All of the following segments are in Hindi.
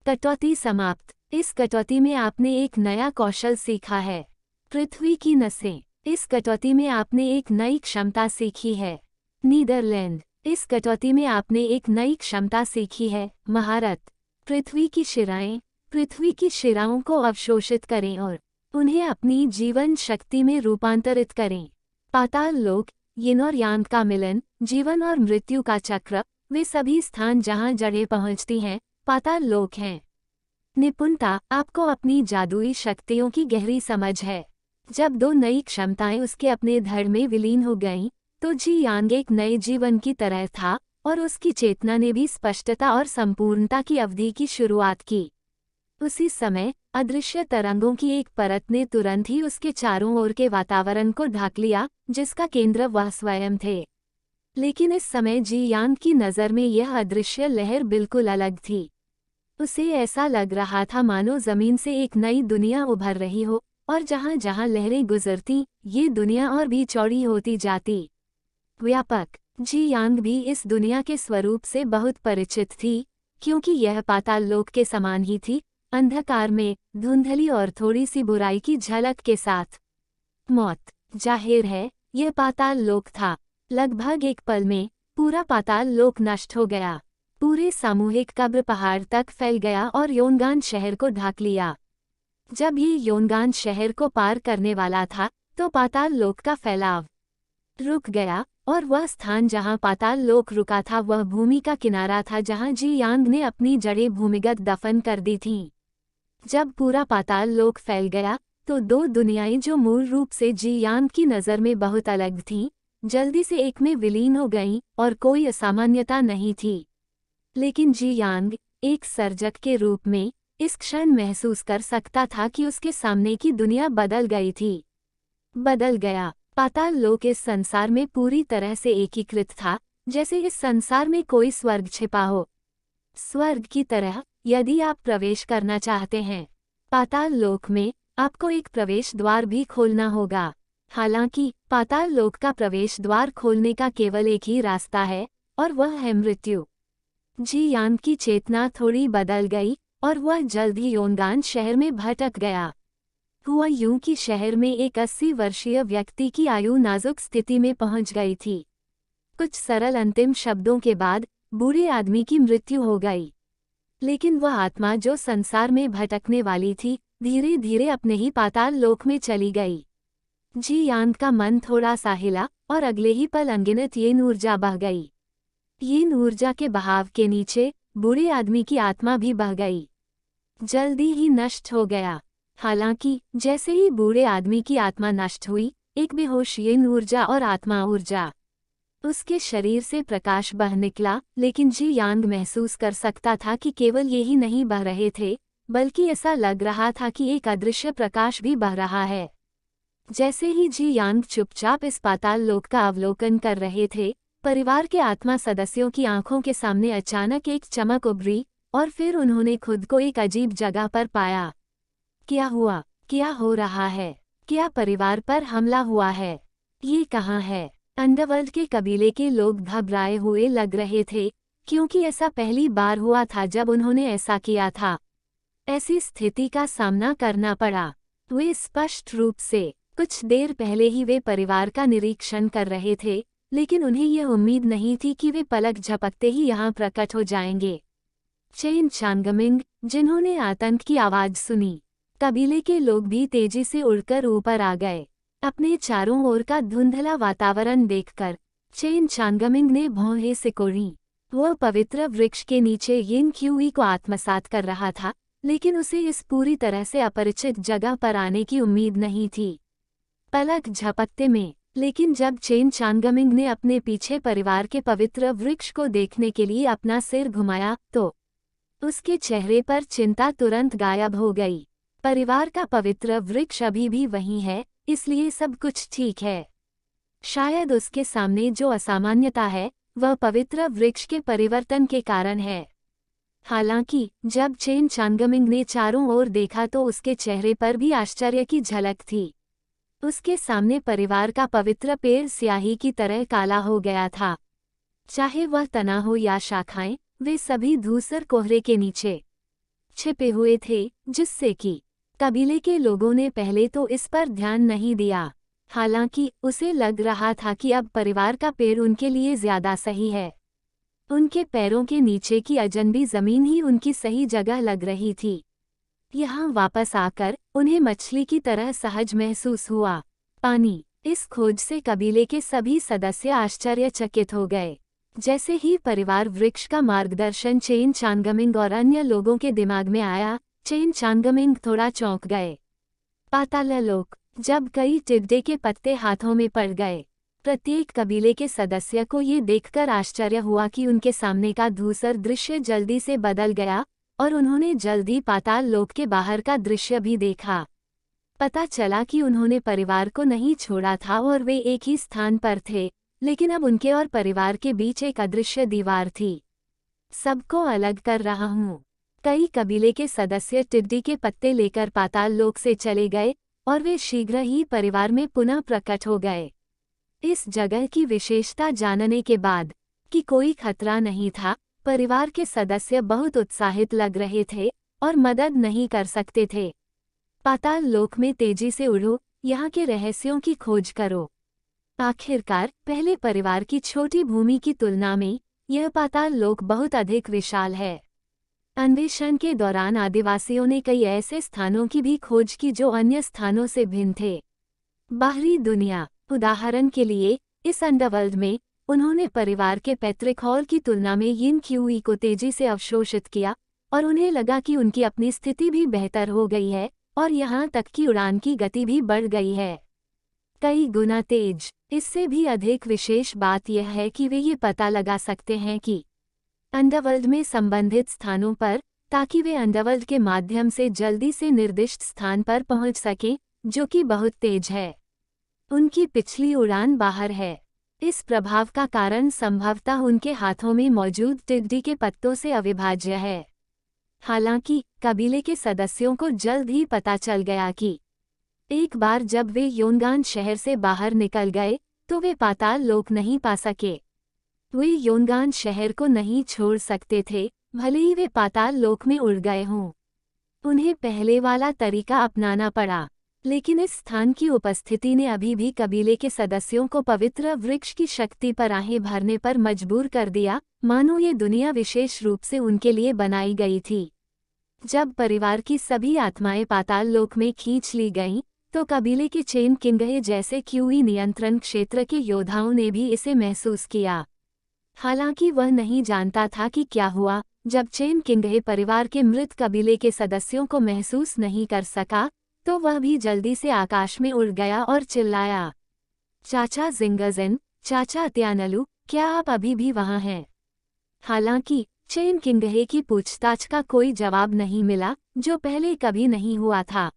कटौती समाप्त। इस कटौती में आपने एक नया कौशल सीखा है। पृथ्वी की नसें। इस कटौती में आपने एक नई क्षमता सीखी है। नीदरलैंड। इस कटौती में आपने एक नई क्षमता सीखी है, महारत। पृथ्वी की शिराएं। पृथ्वी की शिराओं को अवशोषित करें और उन्हें अपनी जीवन शक्ति में रूपांतरित करें। पाताल लोक, यिन और यांग का मिलन, जीवन और मृत्यु का चक्र, वे सभी स्थान जहां जड़ें पहुंचती हैं, पाताल लोक हैं। निपुणता, आपको अपनी जादुई शक्तियों की गहरी समझ है। जब दो नई क्षमताएं उसके अपने धड़ में विलीन हो गईं, तो जी यांग एक नए जीवन की तरह था और उसकी चेतना ने भी स्पष्टता और संपूर्णता की अवधि की शुरुआत की। उसी समय अदृश्य तरंगों की एक परत ने तुरंत ही उसके चारों ओर के वातावरण को ढक लिया, जिसका केंद्र वह स्वयं थे। लेकिन इस समय जी यांग की नज़र में यह अदृश्य लहर बिल्कुल अलग थी। उसे ऐसा लग रहा था मानो जमीन से एक नई दुनिया उभर रही हो, और जहां जहां लहरें गुजरती, ये दुनिया और भी चौड़ी होती जाती। व्यापक। जी यांग भी इस दुनिया के स्वरूप से बहुत परिचित थी, क्योंकि यह पाताल लोक के समान ही थी, अंधकार में, धुंधली और थोड़ी सी बुराई की झलक के साथ। मौत। जाहिर है, यह पाताल लोक था। लगभग एक पल में पूरा पाताल लोक नष्ट हो गया। पूरे सामूहिक कब्र पहाड़ तक फैल गया और योनगान शहर को ढक लिया। जब ये योनगान शहर को पार करने वाला था, तो पाताल लोक का फैलाव रुक गया, और वह स्थान जहां पाताल लोक रुका था वह भूमि का किनारा था जहां जी यांग ने अपनी जड़ें भूमिगत दफन कर दी थीं। जब पूरा पाताल लोक फैल गया, तो दो दुनियाएं जो मूल रूप से जी यांग की नज़र में बहुत अलग थीं, जल्दी से एक में विलीन हो गईं, और कोई असामान्यता नहीं थी। लेकिन जी यांग, एक सर्जक के रूप में, इस क्षण महसूस कर सकता था कि उसके सामने की दुनिया बदल गई थी। बदल गया। पाताल लोक इस संसार में पूरी तरह से एकीकृत था, जैसे इस संसार में कोई स्वर्ग छिपा हो। स्वर्ग की तरह, यदि आप प्रवेश करना चाहते हैं पाताल लोक में, आपको एक प्रवेश द्वार भी खोलना होगा। हालांकि पाताल लोक का प्रवेश द्वार खोलने का केवल एक ही रास्ता है, और वह है मृत्यु। जी यांग की चेतना थोड़ी बदल गई, और वह जल्द ही योनगान शहर में भटक गया। हुआ यूं कि शहर में एक 80 वर्षीय व्यक्ति की आयु नाजुक स्थिति में पहुंच गई थी। कुछ सरल अंतिम शब्दों के बाद बूढ़े आदमी की मृत्यु हो गई। लेकिन वह आत्मा जो संसार में भटकने वाली थी, धीरे धीरे अपने ही पाताल लोक में चली गई। जी यांग का मन थोड़ा सा हिला, और अगले ही पल अनगिनत येन ऊर्जा बह गई। येन ऊर्जा के बहाव के नीचे बूढ़े आदमी की आत्मा भी बह गई। जल्दी ही नष्ट हो गया। हालांकि जैसे ही बूढ़े आदमी की आत्मा नष्ट हुई, एक बेहोश येन ऊर्जा और आत्मा ऊर्जा उसके शरीर से प्रकाश बह निकला, लेकिन जी यांग महसूस कर सकता था कि केवल ये ही नहीं बह रहे थे, बल्कि ऐसा लग रहा था कि एक अदृश्य प्रकाश भी बह रहा है। जैसे ही जी यांग चुपचाप इस पाताल लोक का अवलोकन कर रहे थे, परिवार के आत्मा सदस्यों की आंखों के सामने अचानक एक चमक उभरी, और फिर उन्होंने खुद को एक अजीब जगह पर पाया। क्या हुआ? क्या हो रहा है? क्या परिवार पर हमला हुआ है? ये कहाँ है? अंडरवर्ल्ड के कबीले के लोग घबराए हुए लग रहे थे, क्योंकि ऐसा पहली बार हुआ था जब उन्होंने ऐसा किया था। ऐसी स्थिति का सामना करना पड़ा। वे स्पष्ट रूप से कुछ देर पहले ही वे परिवार का निरीक्षण कर रहे थे, लेकिन उन्हें यह उम्मीद नहीं थी कि वे पलक झपकते ही यहाँ प्रकट हो जाएंगे। चेन चांगमिंग, जिन्होंने आतंक की आवाज सुनी, कबीले के लोग भी तेजी से उड़कर ऊपर आ गए। अपने चारों ओर का धुंधला वातावरण देखकर चेन चांगमिंग ने भौहें सिकोड़ी। वह पवित्र वृक्ष के नीचे यिन क्यूई को आत्मसात कर रहा था, लेकिन उसे इस पूरी तरह से अपरिचित जगह पर आने की उम्मीद नहीं थी। पलक झपकते में, लेकिन जब चेन चांगमिंग ने अपने पीछे परिवार के पवित्र वृक्ष को देखने के लिए अपना सिर घुमाया, तो उसके चेहरे पर चिंता तुरंत गायब हो गई। परिवार का पवित्र वृक्ष अभी भी वहीं है, इसलिए सब कुछ ठीक है। शायद उसके सामने जो असामान्यता है, वह पवित्र वृक्ष के परिवर्तन के कारण है। हालांकि जब चेन चांगमिंग ने चारों ओर देखा तो उसके चेहरे पर भी आश्चर्य की झलक थी। उसके सामने परिवार का पवित्र पेड़ स्याही की तरह काला हो गया था। चाहे वह तना हो या शाखाएं, वे सभी धूसर कोहरे के नीचे छिपे हुए थे, जिससे कि कबीले के लोगों ने पहले तो इस पर ध्यान नहीं दिया। हालांकि उसे लग रहा था कि अब परिवार का पैर उनके लिए ज्यादा सही है। उनके पैरों के नीचे की अजनबी जमीन ही उनकी सही जगह लग रही थी। यहाँ वापस आकर उन्हें मछली की तरह सहज महसूस हुआ। पानी। इस खोज से कबीले के सभी सदस्य आश्चर्यचकित हो गए। जैसे ही परिवार वृक्ष का मार्गदर्शन चेन चांगमिंग और अन्य लोगों के दिमाग में आया, चेन चांगमिंग थोड़ा चौंक गए। पाताललोक। जब कई टिड्डे के पत्ते हाथों में पड़ गए, प्रत्येक कबीले के सदस्य को ये देखकर आश्चर्य हुआ कि उनके सामने का धूसर दृश्य जल्दी से बदल गया और उन्होंने जल्दी पाताल लोक के बाहर का दृश्य भी देखा। पता चला कि उन्होंने परिवार को नहीं छोड़ा था और वे एक ही स्थान पर थे, लेकिन अब उनके और परिवार के बीच एक अदृश्य दीवार थी। सबको अलग कर रहा हूँ। कई कबीले के सदस्य टिड्डी के पत्ते लेकर पाताल लोक से चले गए और वे शीघ्र ही परिवार में पुनः प्रकट हो गए। इस जगह की विशेषता जानने के बाद कि कोई खतरा नहीं था, परिवार के सदस्य बहुत उत्साहित लग रहे थे और मदद नहीं कर सकते थे। पाताल लोक में तेजी से उड़ो, यहाँ के रहस्यों की खोज करो। आखिरकार पहले परिवार की छोटी भूमि की तुलना में यह पाताल लोक बहुत अधिक विशाल है। अन्वेषण के दौरान आदिवासियों ने कई ऐसे स्थानों की भी खोज की जो अन्य स्थानों से भिन्न थे। बाहरी दुनिया। उदाहरण के लिए, इस अंडरवर्ल्ड में उन्होंने परिवार के पैतृक हॉल की तुलना में यिन क्यूई को तेजी से अवशोषित किया और उन्हें लगा कि उनकी अपनी स्थिति भी बेहतर हो गई है और यहाँ तक कि उड़ान की गति भी बढ़ गई है, कई गुना तेज। इससे भी अधिक विशेष बात यह है कि वे ये पता लगा सकते हैं कि अंडरवर्ल्ड में संबंधित स्थानों पर, ताकि वे अंडरवर्ल्ड के माध्यम से जल्दी से निर्दिष्ट स्थान पर पहुंच सकें, जो कि बहुत तेज है। उनकी पिछली उड़ान बाहर है। इस प्रभाव का कारण संभवतः उनके हाथों में मौजूद टिड्डी के पत्तों से अविभाज्य है। हालांकि कबीले के सदस्यों को जल्द ही पता चल गया कि एक बार जब वे योनगान शहर से बाहर निकल गए तो वे पाताल लोक नहीं पा सके। वे योनगान शहर को नहीं छोड़ सकते थे, भले ही वे पाताल लोक में उड़ गए हों। उन्हें पहले वाला तरीका अपनाना पड़ा, लेकिन इस स्थान की उपस्थिति ने अभी भी कबीले के सदस्यों को पवित्र वृक्ष की शक्ति पर आहें भरने पर मजबूर कर दिया, मानो ये दुनिया विशेष रूप से उनके लिए बनाई गई थी। जब परिवार की सभी आत्माएं पाताल लोक में खींच ली गईं, तो कबीले के चेन किंगहे जैसे क्यूई नियंत्रण क्षेत्र के योद्धाओं ने भी इसे महसूस किया। हालांकि वह नहीं जानता था कि क्या हुआ जब चेन किंगहे परिवार के मृत कबीले के सदस्यों को महसूस नहीं कर सका, तो वह भी जल्दी से आकाश में उड़ गया और चिल्लाया, चाचा जिंगजिन, चाचा त्यानलू, क्या आप अभी भी वहाँ हैं? हालांकि चेन किंगहे की पूछताछ का कोई जवाब नहीं मिला, जो पहले कभी नहीं हुआ था।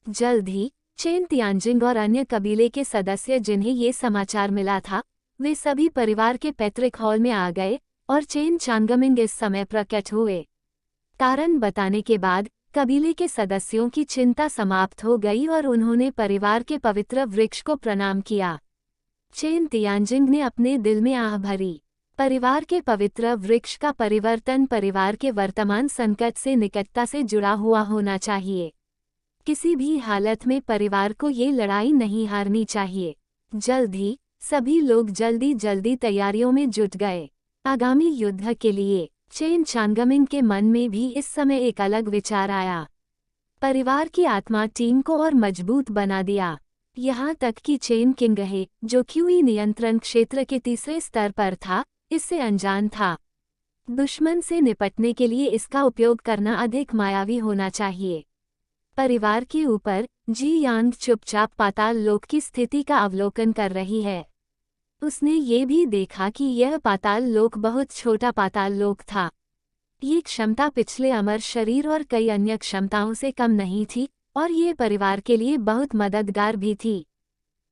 जल्द ही चेन तियानजिंग और अन्य कबीले के सदस्य जिन्हें ये समाचार मिला था, वे सभी परिवार के पैतृक हॉल में आ गए और चेन चांगमिंग इस समय प्रकट हुए। कारण बताने के बाद कबीले के सदस्यों की चिंता समाप्त हो गई और उन्होंने परिवार के पवित्र वृक्ष को प्रणाम किया। चेन तियानजिंग ने अपने दिल में आह भरी। परिवार के पवित्र वृक्ष का परिवर्तन परिवार के वर्तमान संकट से निकटता से जुड़ा हुआ होना चाहिए। किसी भी हालत में परिवार को ये लड़ाई नहीं हारनी चाहिए। जल्द ही सभी लोग जल्दी तैयारियों में जुट गए। आगामी युद्ध के लिए चेन चांगमिंग के मन में भी इस समय एक अलग विचार आया। परिवार की आत्मा टीम को और मजबूत बना दिया। यहाँ तक कि चेन किंगहे, जो क्यूई नियंत्रण क्षेत्र के तीसरे स्तर पर था, इससे अनजान था। दुश्मन से निपटने के लिए इसका उपयोग करना अधिक मायावी होना चाहिए। परिवार के ऊपर जी यांग चुपचाप पाताल लोक की स्थिति का अवलोकन कर रही है। उसने ये भी देखा कि यह पाताल लोक बहुत छोटा पाताल लोक था। ये क्षमता पिछले अमर शरीर और कई अन्य क्षमताओं से कम नहीं थी और ये परिवार के लिए बहुत मददगार भी थी।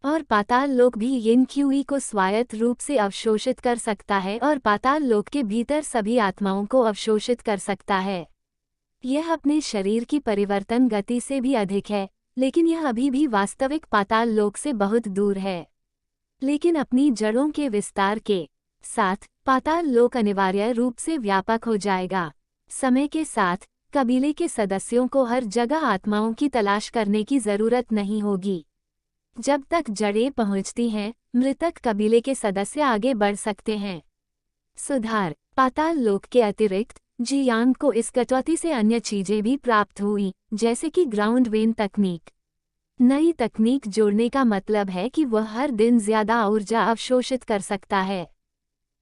और पाताल लोक भी यिन क्यूई को स्वायत्त रूप से अवशोषित कर सकता है और पाताल लोक के भीतर सभी आत्माओं को अवशोषित कर सकता है। यह अपने शरीर की परिवर्तन गति से भी अधिक है, लेकिन यह अभी भी वास्तविक पाताल लोक से बहुत दूर है। लेकिन अपनी जड़ों के विस्तार के साथ पाताल लोक अनिवार्य रूप से व्यापक हो जाएगा। समय के साथ कबीले के सदस्यों को हर जगह आत्माओं की तलाश करने की जरूरत नहीं होगी। जब तक जड़ें पहुंचती हैं, मृतक कबीले के सदस्य आगे बढ़ सकते हैं। सुधार: पाताल लोक के अतिरिक्त जी यांग को इस कटौती से अन्य चीजें भी प्राप्त हुई, जैसे कि ग्राउंड वेन तकनीक। नई तकनीक जोड़ने का मतलब है कि वह हर दिन ज्यादा ऊर्जा अवशोषित कर सकता है।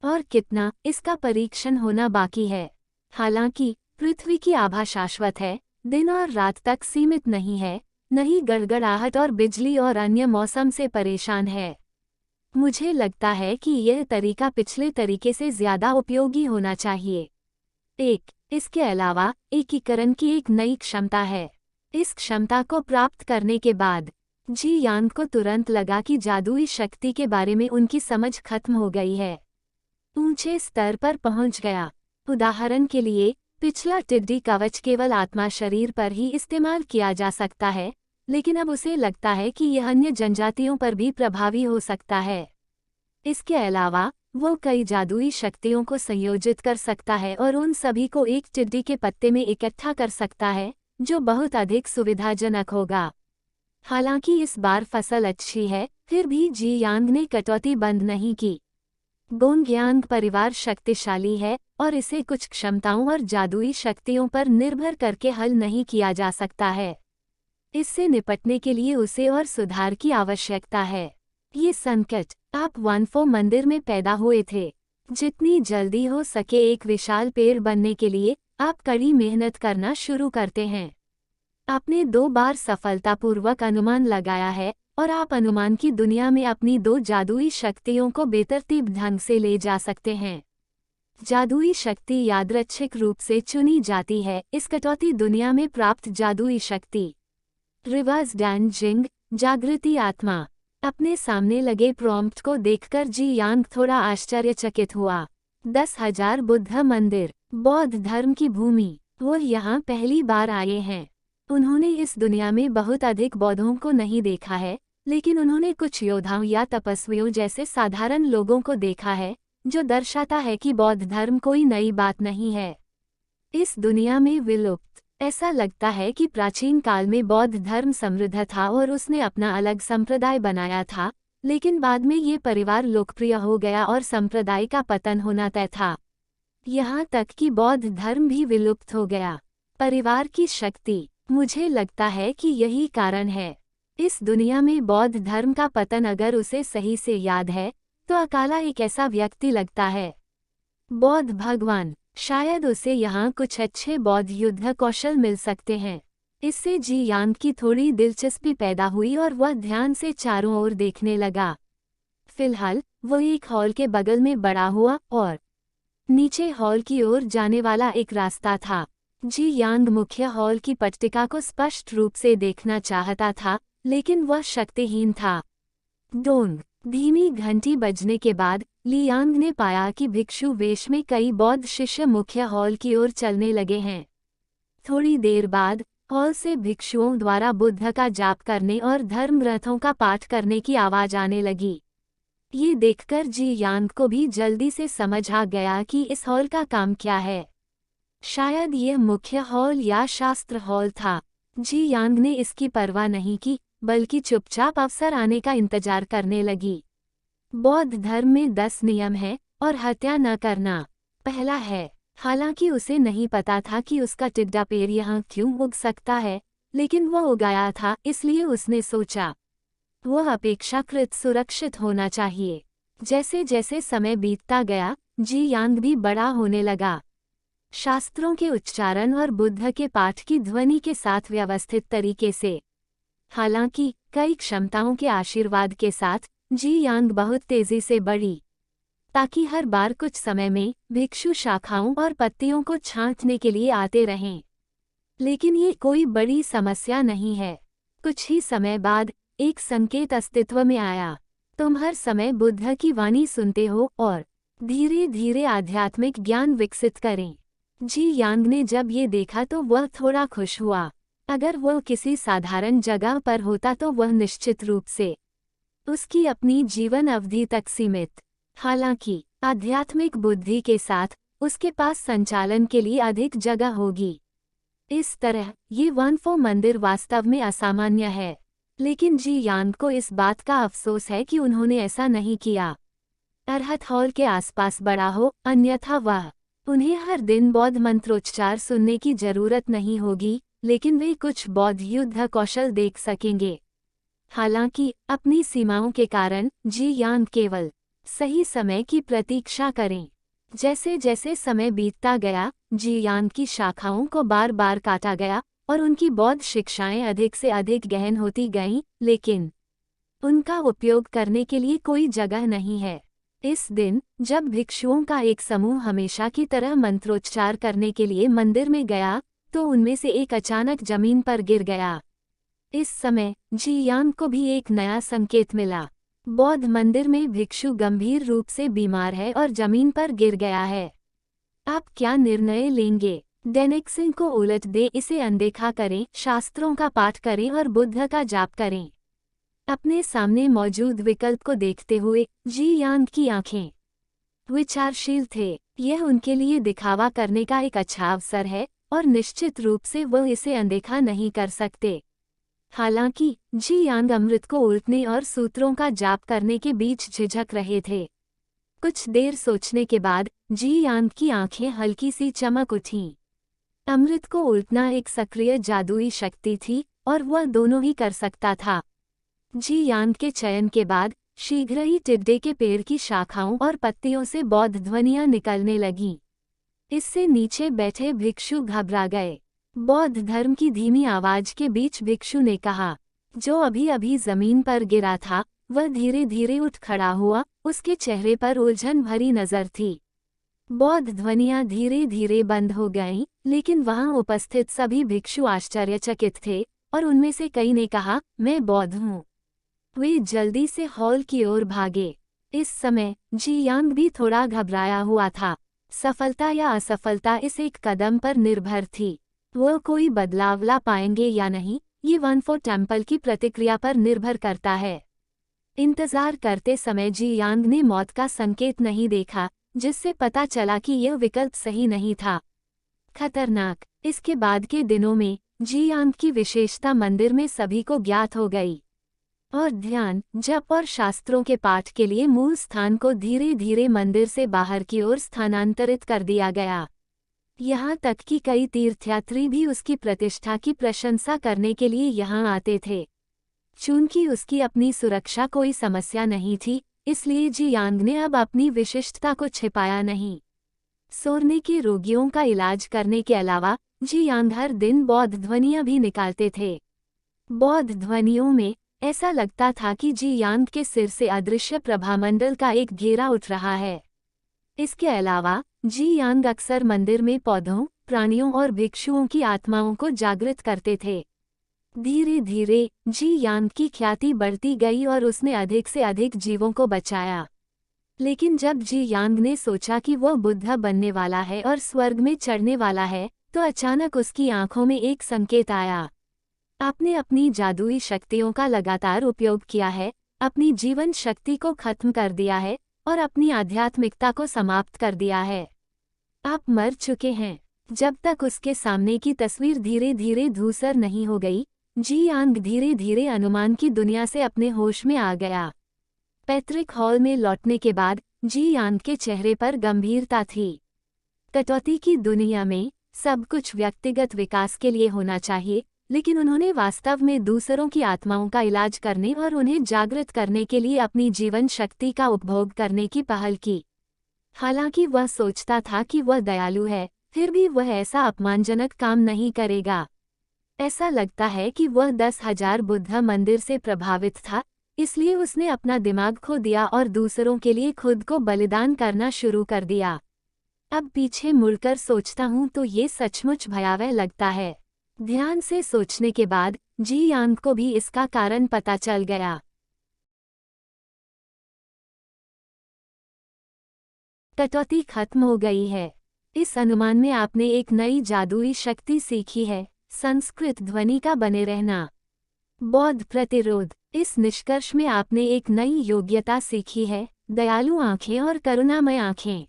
और कितना, इसका परीक्षण होना बाकी है। हालांकि पृथ्वी की आभा शाश्वत है, दिन और रात तक सीमित नहीं है, नहीं गड़गड़ाहट और बिजली और अन्य मौसम से परेशान है। मुझे लगता है कि यह तरीका पिछले तरीके से ज्यादा उपयोगी होना चाहिए। इसके अलावा एकीकरण की एक नई क्षमता है। इस क्षमता को प्राप्त करने के बाद जी यांग को तुरंत लगा कि जादुई शक्ति के बारे में उनकी समझ खत्म हो गई है, ऊंचे स्तर पर पहुंच गया। उदाहरण के लिए, पिछला टिड्डी कवच केवल आत्मा शरीर पर ही इस्तेमाल किया जा सकता है, लेकिन अब उसे लगता है कि यह अन्य जनजातियों पर भी प्रभावी हो सकता है। इसके अलावा वो कई जादुई शक्तियों को संयोजित कर सकता है और उन सभी को एक टिड्डी के पत्ते में इकट्ठा कर सकता है, जो बहुत अधिक सुविधाजनक होगा। हालांकि इस बार फसल अच्छी है, फिर भी जी यांग ने कटौती बंद नहीं की। गोंगयांग परिवार शक्तिशाली है और इसे कुछ क्षमताओं और जादुई शक्तियों पर निर्भर करके हल नहीं किया जा सकता है। इससे निपटने के लिए उसे और सुधार की आवश्यकता है। ये संकट आप वानफो मंदिर में पैदा हुए थे। जितनी जल्दी हो सके एक विशाल पेड़ बनने के लिए आप कड़ी मेहनत करना शुरू करते हैं। आपने 2 बार सफलतापूर्वक अनुमान लगाया है और आप अनुमान की दुनिया में अपनी 2 जादुई शक्तियों को बेतरतीब ढंग से ले जा सकते हैं। जादुई शक्ति यादृच्छिक रूप से चुनी जाती है। इस कटौती दुनिया में प्राप्त जादुई शक्ति रिवर्स डैंजिंग, जागृति आत्मा। अपने सामने लगे प्रॉम्प्ट को देखकर जी यांग थोड़ा आश्चर्यचकित हुआ। 10,000 बुद्ध मंदिर, बौद्ध धर्म की भूमि। वो यहाँ पहली बार आए हैं। उन्होंने इस दुनिया में बहुत अधिक बौद्धों को नहीं देखा है, लेकिन उन्होंने कुछ योद्धाओं या तपस्वियों जैसे साधारण लोगों को देखा है, जो दर्शाता है कि बौद्ध धर्म कोई नई बात नहीं है। इस दुनिया में विलुप्त। ऐसा लगता है कि प्राचीन काल में बौद्ध धर्म समृद्ध था और उसने अपना अलग संप्रदाय बनाया था, लेकिन बाद में ये परिवार लोकप्रिय हो गया और संप्रदाय का पतन होना तय था। यहाँ तक कि बौद्ध धर्म भी विलुप्त हो गया। परिवार की शक्ति, मुझे लगता है कि यही कारण है। इस दुनिया में बौद्ध धर्म का पतन अगर उसे सही से याद है, तो अकाला एक ऐसा व्यक्ति लगता है। बौद्ध भगवान, शायद उसे यहाँ कुछ अच्छे बौद्ध युद्ध कौशल मिल सकते हैं। इससे जी यांग की थोड़ी दिलचस्पी पैदा हुई और वह ध्यान से चारों ओर देखने लगा। फिलहाल वो एक हॉल के बगल में बड़ा हुआ और नीचे हॉल की ओर जाने वाला एक रास्ता था। जी यांग मुख्य हॉल की पट्टिका को स्पष्ट रूप से देखना चाहता था, लेकिन वह शक्तिहीन था। डोंग, धीमी घंटी बजने के बाद लियांग ने पाया कि भिक्षु वेश में कई बौद्ध शिष्य मुख्य हॉल की ओर चलने लगे हैं। थोड़ी देर बाद हॉल से भिक्षुओं द्वारा बुद्ध का जाप करने और धर्म ग्रंथों का पाठ करने की आवाज आने लगी। ये देखकर जी यांग को भी जल्दी से समझ आ गया कि इस हॉल का काम क्या है। शायद यह मुख्य हॉल या शास्त्र हॉल था। जी यांग ने इसकी परवाह नहीं की, बल्कि चुपचाप अवसर आने का इंतजार करने लगी। बौद्ध धर्म में 10 नियम हैं और हत्या न करना पहला है। हालांकि उसे नहीं पता था कि उसका टिड्डा पेड़ यहाँ क्यों उग सकता है, लेकिन वह उगाया था, इसलिए उसने सोचा वह अपेक्षाकृत सुरक्षित होना चाहिए। जैसे जैसे समय बीतता गया, जी यांग भी बड़ा होने लगा। शास्त्रों के उच्चारण और बुद्ध के पाठ की ध्वनि के साथ व्यवस्थित तरीके से। हालांकि कई क्षमताओं के आशीर्वाद के साथ जी यांग बहुत तेजी से बढ़ी, ताकि हर बार कुछ समय में भिक्षु शाखाओं और पत्तियों को छांटने के लिए आते रहें। लेकिन ये कोई बड़ी समस्या नहीं है। कुछ ही समय बाद एक संकेत अस्तित्व में आया। तुम हर समय बुद्ध की वाणी सुनते हो और धीरे धीरे आध्यात्मिक ज्ञान विकसित करें। जी यांग ने जब ये देखा तो वह थोड़ा खुश हुआ। अगर वह किसी साधारण जगह पर होता तो वह निश्चित रूप से उसकी अपनी जीवन अवधि तक सीमित। हालांकि आध्यात्मिक बुद्धि के साथ उसके पास संचालन के लिए अधिक जगह होगी। इस तरह ये वनफो मंदिर वास्तव में असामान्य है, लेकिन जी यांग को इस बात का अफसोस है कि उन्होंने ऐसा नहीं किया। अरहत हॉल के आसपास बड़ा हो, अन्यथा उन्हें हर दिन बौद्ध मंत्रोच्चार सुनने की जरूरत नहीं होगी, लेकिन वे कुछ बौद्ध युद्ध कौशल देख सकेंगे। हालांकि अपनी सीमाओं के कारण जी यांग केवल सही समय की प्रतीक्षा करें। जैसे जैसे समय बीतता गया, जी यांग की शाखाओं को बार बार काटा गया और उनकी बौद्ध शिक्षाएं अधिक से अधिक गहन होती गईं, लेकिन उनका उपयोग करने के लिए कोई जगह नहीं है। इस दिन जब भिक्षुओं का एक समूह हमेशा की तरह मंत्रोच्चार करने के लिए मंदिर में गया, तो उनमें से एक अचानक जमीन पर गिर गया। इस समय जी यांग को भी एक नया संकेत मिला। बौद्ध मंदिर में भिक्षु गंभीर रूप से बीमार है और जमीन पर गिर गया है। आप क्या निर्णय लेंगे? डेनिक्सन को उलट दे, इसे अनदेखा करें, शास्त्रों का पाठ करें और बुद्ध का जाप करें। अपने सामने मौजूद विकल्प को देखते हुए जी यांग की आंखें विचारशील थे। यह उनके लिए दिखावा करने का एक अच्छा अवसर है और निश्चित रूप से वह इसे अनदेखा नहीं कर सकते। हालांकि जी यांग अमृत को उल्टने और सूत्रों का जाप करने के बीच झिझक रहे थे। कुछ देर सोचने के बाद जी यांग की आंखें हल्की सी चमक उठीं। अमृत को उल्टना एक सक्रिय जादुई शक्ति थी और वह दोनों ही कर सकता था। जी यांग के चयन के बाद शीघ्र ही टिड्डे के पेड़ की शाखाओं और पत्तियों से बौद्ध ध्वनियां निकलने लगीं। इससे नीचे बैठे भिक्षु घबरा गए। बौद्ध धर्म की धीमी आवाज के बीच भिक्षु ने कहा, जो अभी अभी जमीन पर गिरा था वह धीरे धीरे उठ खड़ा हुआ। उसके चेहरे पर उलझन भरी नजर थी। बौद्ध ध्वनियां धीरे धीरे बंद हो गईं, लेकिन वहां उपस्थित सभी भिक्षु आश्चर्यचकित थे और उनमें से कई ने कहा, मैं बौद्ध हूँ। वे जल्दी से हॉल की ओर भागे। इस समय जी यांग भी थोड़ा घबराया हुआ था। सफलता या असफलता इस एक कदम पर निर्भर थी। वह कोई बदलाव ला पाएंगे या नहीं, ये वनफो टेम्पल की प्रतिक्रिया पर निर्भर करता है। इंतजार करते समय जी यांग ने मौत का संकेत नहीं देखा, जिससे पता चला कि यह विकल्प सही नहीं था। खतरनाक। इसके बाद के दिनों में जी यांग की विशेषता मंदिर में सभी को ज्ञात हो गई और ध्यान, जप और शास्त्रों के पाठ के लिए मूल स्थान को धीरे धीरे मंदिर से बाहर की ओर स्थानांतरित कर दिया गया। यहाँ तक कि कई तीर्थयात्री भी उसकी प्रतिष्ठा की प्रशंसा करने के लिए यहाँ आते थे। चूंकि उसकी अपनी सुरक्षा कोई समस्या नहीं थी, इसलिए जी यांग ने अब अपनी विशिष्टता को छिपाया नहीं। सोरने के रोगियों का इलाज करने के अलावा जी यांग हर दिन बौद्ध ध्वनियां भी निकालते थे। बौद्ध ध्वनियों में ऐसा लगता था कि जी यांग के सिर से अदृश्य प्रभामंडल का एक घेरा उठ रहा है। इसके अलावा जी यांग अक्सर मंदिर में पौधों, प्राणियों और भिक्षुओं की आत्माओं को जागृत करते थे। धीरे धीरे जी यांग की ख्याति बढ़ती गई और उसने अधिक से अधिक जीवों को बचाया। लेकिन जब जी यांग ने सोचा कि वह बुद्ध बनने वाला है और स्वर्ग में चढ़ने वाला है, तो अचानक उसकी आंखों में एक संकेत आया। आपने अपनी जादुई शक्तियों का लगातार उपयोग किया है, अपनी जीवन शक्ति को खत्म कर दिया है और अपनी आध्यात्मिकता को समाप्त कर दिया है। आप मर चुके हैं। जब तक उसके सामने की तस्वीर धीरे धीरे धूसर नहीं हो गई, जी यांग धीरे धीरे अनुमान की दुनिया से अपने होश में आ गया। पैतृक हॉल में लौटने के बाद जी यांग के चेहरे पर गंभीरता थी। कटौती की दुनिया में सब कुछ व्यक्तिगत विकास के लिए होना चाहिए, लेकिन उन्होंने वास्तव में दूसरों की आत्माओं का इलाज करने और उन्हें जागृत करने के लिए अपनी जीवन शक्ति का उपभोग करने की पहल की। हालांकि वह सोचता था कि वह दयालु है, फिर भी वह ऐसा अपमानजनक काम नहीं करेगा। ऐसा लगता है कि वह 10,000 बुद्ध मंदिर से प्रभावित था, इसलिए उसने अपना दिमाग खो दिया और दूसरों के लिए खुद को बलिदान करना शुरू कर दिया। अब पीछे मुड़कर सोचता हूँ तो ये सचमुच भयावह लगता है। ध्यान से सोचने के बाद जी यांग को भी इसका कारण पता चल गया। कटौती खत्म हो गई है। इस अनुमान में आपने एक नई जादुई शक्ति सीखी है, संस्कृत ध्वनि का बने रहना। बौद्ध प्रतिरोध। इस निष्कर्ष में आपने एक नई योग्यता सीखी है, दयालु आंखें और करुणामय आंखें।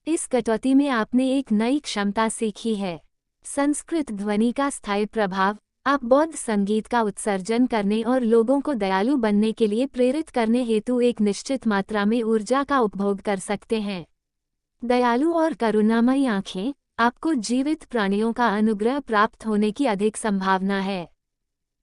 इस कटौती में आपने एक नई क्षमता सीखी है, संस्कृत ध्वनि का स्थायी प्रभाव। आप बौद्ध संगीत का उत्सर्जन करने और लोगों को दयालु बनने के लिए प्रेरित करने हेतु एक निश्चित मात्रा में ऊर्जा का उपभोग कर सकते हैं। दयालु और करुणामयी आंखें, आपको जीवित प्राणियों का अनुग्रह प्राप्त होने की अधिक संभावना है।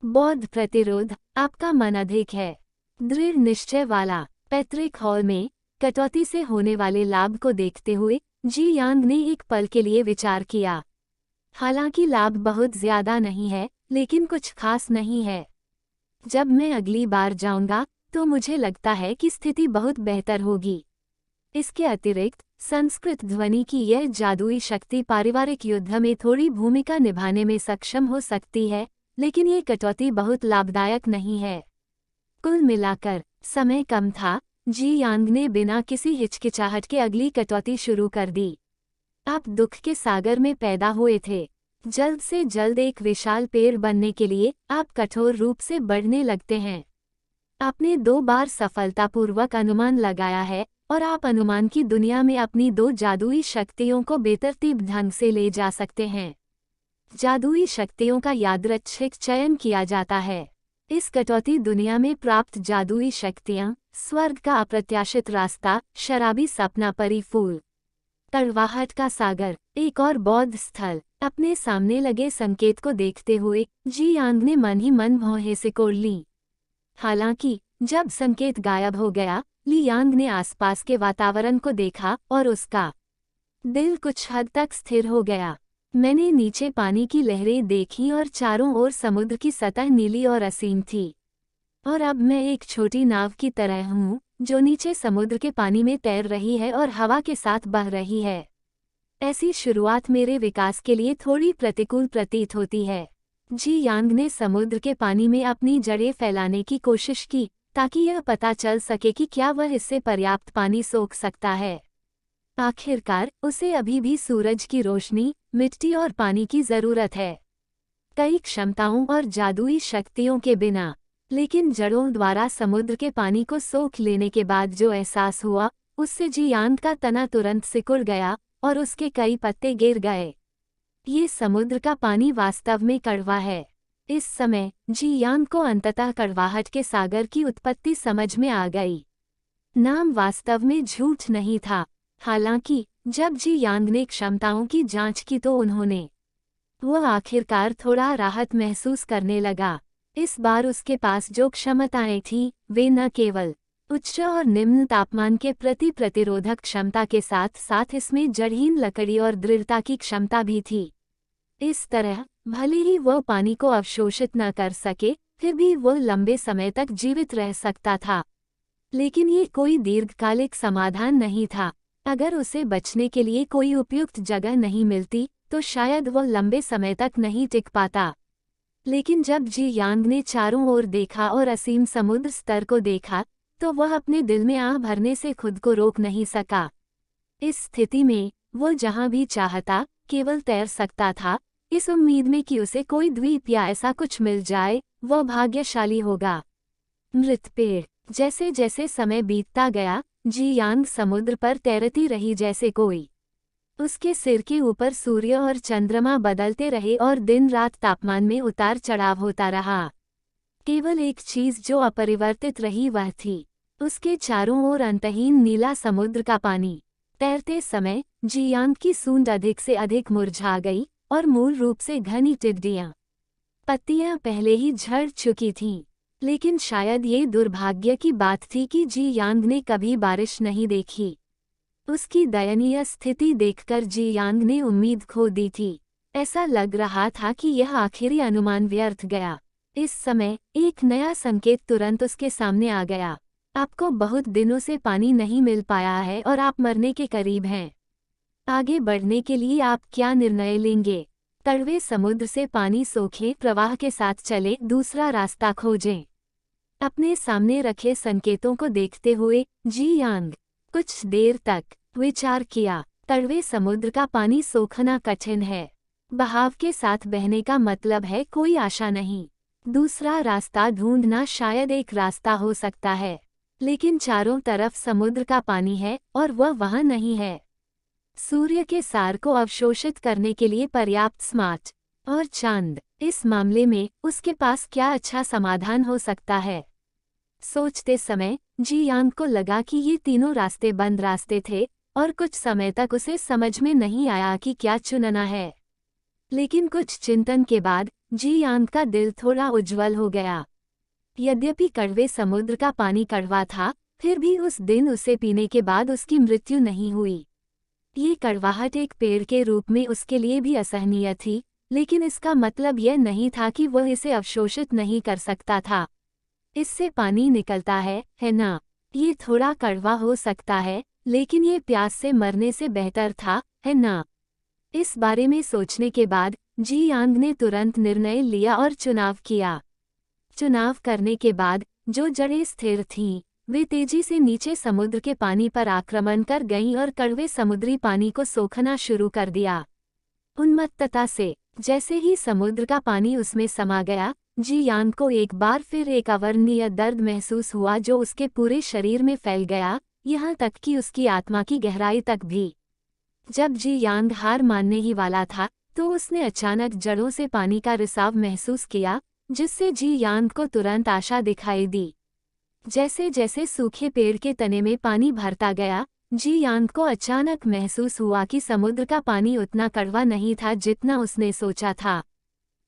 बौद्ध प्रतिरोध, आपका मन अधिक है दृढ़ निश्चय वाला। पैतृक हॉल में कटौती से होने वाले लाभ को देखते हुए जी यांग ने एक पल के लिए विचार किया। हालांकि लाभ बहुत ज्यादा नहीं है, लेकिन कुछ खास नहीं है। जब मैं अगली बार जाऊंगा तो मुझे लगता है कि स्थिति बहुत बेहतर होगी। इसके अतिरिक्त संस्कृत ध्वनि की यह जादुई शक्ति पारिवारिक युद्ध में थोड़ी भूमिका निभाने में सक्षम हो सकती है, लेकिन ये कटौती बहुत लाभदायक नहीं है। कुल मिलाकर समय कम था। जी यांग ने बिना किसी हिचकिचाहट के अगली कटौती शुरू कर दी। आप दुख के सागर में पैदा हुए थे। जल्द से जल्द एक विशाल पेड़ बनने के लिए आप कठोर रूप से बढ़ने लगते हैं। आपने 2 बार सफलतापूर्वक अनुमान लगाया है और आप अनुमान की दुनिया में अपनी 2 जादुई शक्तियों को बेतरतीब ढंग से ले जा सकते हैं। जादुई शक्तियों का यादृच्छिक चयन किया जाता है। इस कटौती दुनिया में प्राप्त जादुई शक्तियाँ, स्वर्ग का अप्रत्याशित रास्ता, शराबी सपना परी फूल, कड़वाहट का सागर, एक और बौद्ध स्थल। अपने सामने लगे संकेत को देखते हुए जी यांग ने मन ही मन भौहें सिकोड़ ली। हालांकि जब संकेत गायब हो गया, ली यांग ने आसपास के वातावरण को देखा और उसका दिल कुछ हद तक स्थिर हो गया। मैंने नीचे पानी की लहरें देखीं और चारों ओर समुद्र की सतह नीली और असीम थी। और अब मैं एक छोटी नाव की तरह हूँ जो नीचे समुद्र के पानी में तैर रही है और हवा के साथ बह रही है। ऐसी शुरुआत मेरे विकास के लिए थोड़ी प्रतिकूल प्रतीत होती है। जी यांग ने समुद्र के पानी में अपनी जड़ें फैलाने की कोशिश की ताकि यह पता चल सके कि क्या वह इससे पर्याप्त पानी सोख सकता है। आखिरकार उसे अभी भी सूरज की रोशनी, मिट्टी और पानी की जरूरत है। कई क्षमताओं और जादुई शक्तियों के बिना, लेकिन जड़ों द्वारा समुद्र के पानी को सोख लेने के बाद जो एहसास हुआ, उससे जी यांग का तना तुरंत सिकुड़ गया और उसके कई पत्ते गिर गए। ये समुद्र का पानी वास्तव में कड़वा है। इस समय जी यांग को अंततः कड़वाहट के सागर की उत्पत्ति समझ में आ गई। नाम वास्तव में झूठ नहीं था। हालांकि जब जी यांग ने क्षमताओं की जांच की तो वह आखिरकार थोड़ा राहत महसूस करने लगा। इस बार उसके पास जो क्षमताएं थीं, वे न केवल उच्च और निम्न तापमान के प्रति प्रतिरोधक क्षमता के साथ साथ इसमें जड़हीन लकड़ी और दृढ़ता की क्षमता भी थी। इस तरह भले ही वह पानी को अवशोषित न कर सके, फिर भी वह लंबे समय तक जीवित रह सकता था। लेकिन ये कोई दीर्घकालिक समाधान नहीं था। अगर उसे बचने के लिए कोई उपयुक्त जगह नहीं मिलती तो शायद वह लंबे समय तक नहीं टिक पाता। लेकिन जब जी यांग ने चारों ओर देखा और असीम समुद्र स्तर को देखा, तो वह अपने दिल में आह भरने से खुद को रोक नहीं सका। इस स्थिति में वो जहां भी चाहता केवल तैर सकता था, इस उम्मीद में कि उसे कोई द्वीप या ऐसा कुछ मिल जाए, वह भाग्यशाली होगा। मृत पेड़। जैसे जैसे समय बीतता गया, जी यांग समुद्र पर तैरती रही जैसे कोई। उसके सिर के ऊपर सूर्य और चंद्रमा बदलते रहे और दिन रात तापमान में उतार चढ़ाव होता रहा। केवल एक चीज जो अपरिवर्तित रही वह थी उसके चारों ओर अंतहीन नीला समुद्र का पानी। तैरते समय जी यांग की सूंड अधिक से अधिक मुरझा गई और मूल रूप से घनी टिड्डियां। पत्तियां पहले ही झड़ चुकी थीं, लेकिन शायद ये दुर्भाग्य की बात थी कि जी यांग ने कभी बारिश नहीं देखी। उसकी दयनीय स्थिति देखकर जी यांग ने उम्मीद खो दी थी। ऐसा लग रहा था कि यह आखिरी अनुमान व्यर्थ गया। इस समय एक नया संकेत तुरंत उसके सामने आ गया। आपको बहुत दिनों से पानी नहीं मिल पाया है और आप मरने के करीब हैं। आगे बढ़ने के लिए आप क्या निर्णय लेंगे? कड़वे समुद्र से पानी सोखें, प्रवाह के साथ चले, दूसरा रास्ता खोजें। अपने सामने रखे संकेतों को देखते हुए जी यांग कुछ देर तक विचार किया। कड़वे समुद्र का पानी सोखना कठिन है। बहाव के साथ बहने का मतलब है कोई आशा नहीं। दूसरा रास्ता ढूंढना शायद एक रास्ता हो सकता है, लेकिन चारों तरफ समुद्र का पानी है और वह वहां नहीं है। सूर्य के सार को अवशोषित करने के लिए पर्याप्त स्मार्ट। और चांद, इस मामले में उसके पास क्या अच्छा समाधान हो सकता है? सोचते समय जी यांग को लगा कि ये तीनों रास्ते बंद रास्ते थे और कुछ समय तक उसे समझ में नहीं आया कि क्या चुनना है। लेकिन कुछ चिंतन के बाद जी यांग का दिल थोड़ा उज्जवल हो गया। यद्यपि कड़वे समुद्र का पानी कड़वा था, फिर भी उस दिन उसे पीने के बाद उसकी मृत्यु नहीं हुई। ये कड़वाहट एक पेड़ के रूप में उसके लिए भी असहनीय थी, लेकिन इसका मतलब यह नहीं था कि वह इसे अवशोषित नहीं कर सकता था। इससे पानी निकलता है ना? ये थोड़ा कड़वा हो सकता है, लेकिन ये प्यास से मरने से बेहतर था, है ना? इस बारे में सोचने के बाद जी यांग ने तुरंत निर्णय लिया और चुनाव किया। चुनाव करने के बाद जो जड़ें स्थिर थीं, वे तेजी से नीचे समुद्र के पानी पर आक्रमण कर गईं और कड़वे समुद्री पानी को सोखना शुरू कर दिया। उन्मत्तता से, जैसे ही समुद्र का पानी उसमें समा गया, जी यांग को एक बार फिर एक अवर्णनीय दर्द महसूस हुआ जो उसके पूरे शरीर में फैल गया, यहाँ तक कि उसकी आत्मा की गहराई तक भी। जब जी यांग हार मानने ही वाला था, तो उसने अचानक जड़ों से पानी का रिसाव महसूस किया, जिससे जी यांग को तुरंत आशा दिखाई दी। जैसे जैसे सूखे पेड़ के तने में पानी भरता गया, जी यांग को अचानक महसूस हुआ कि समुद्र का पानी उतना कड़वा नहीं था जितना उसने सोचा था।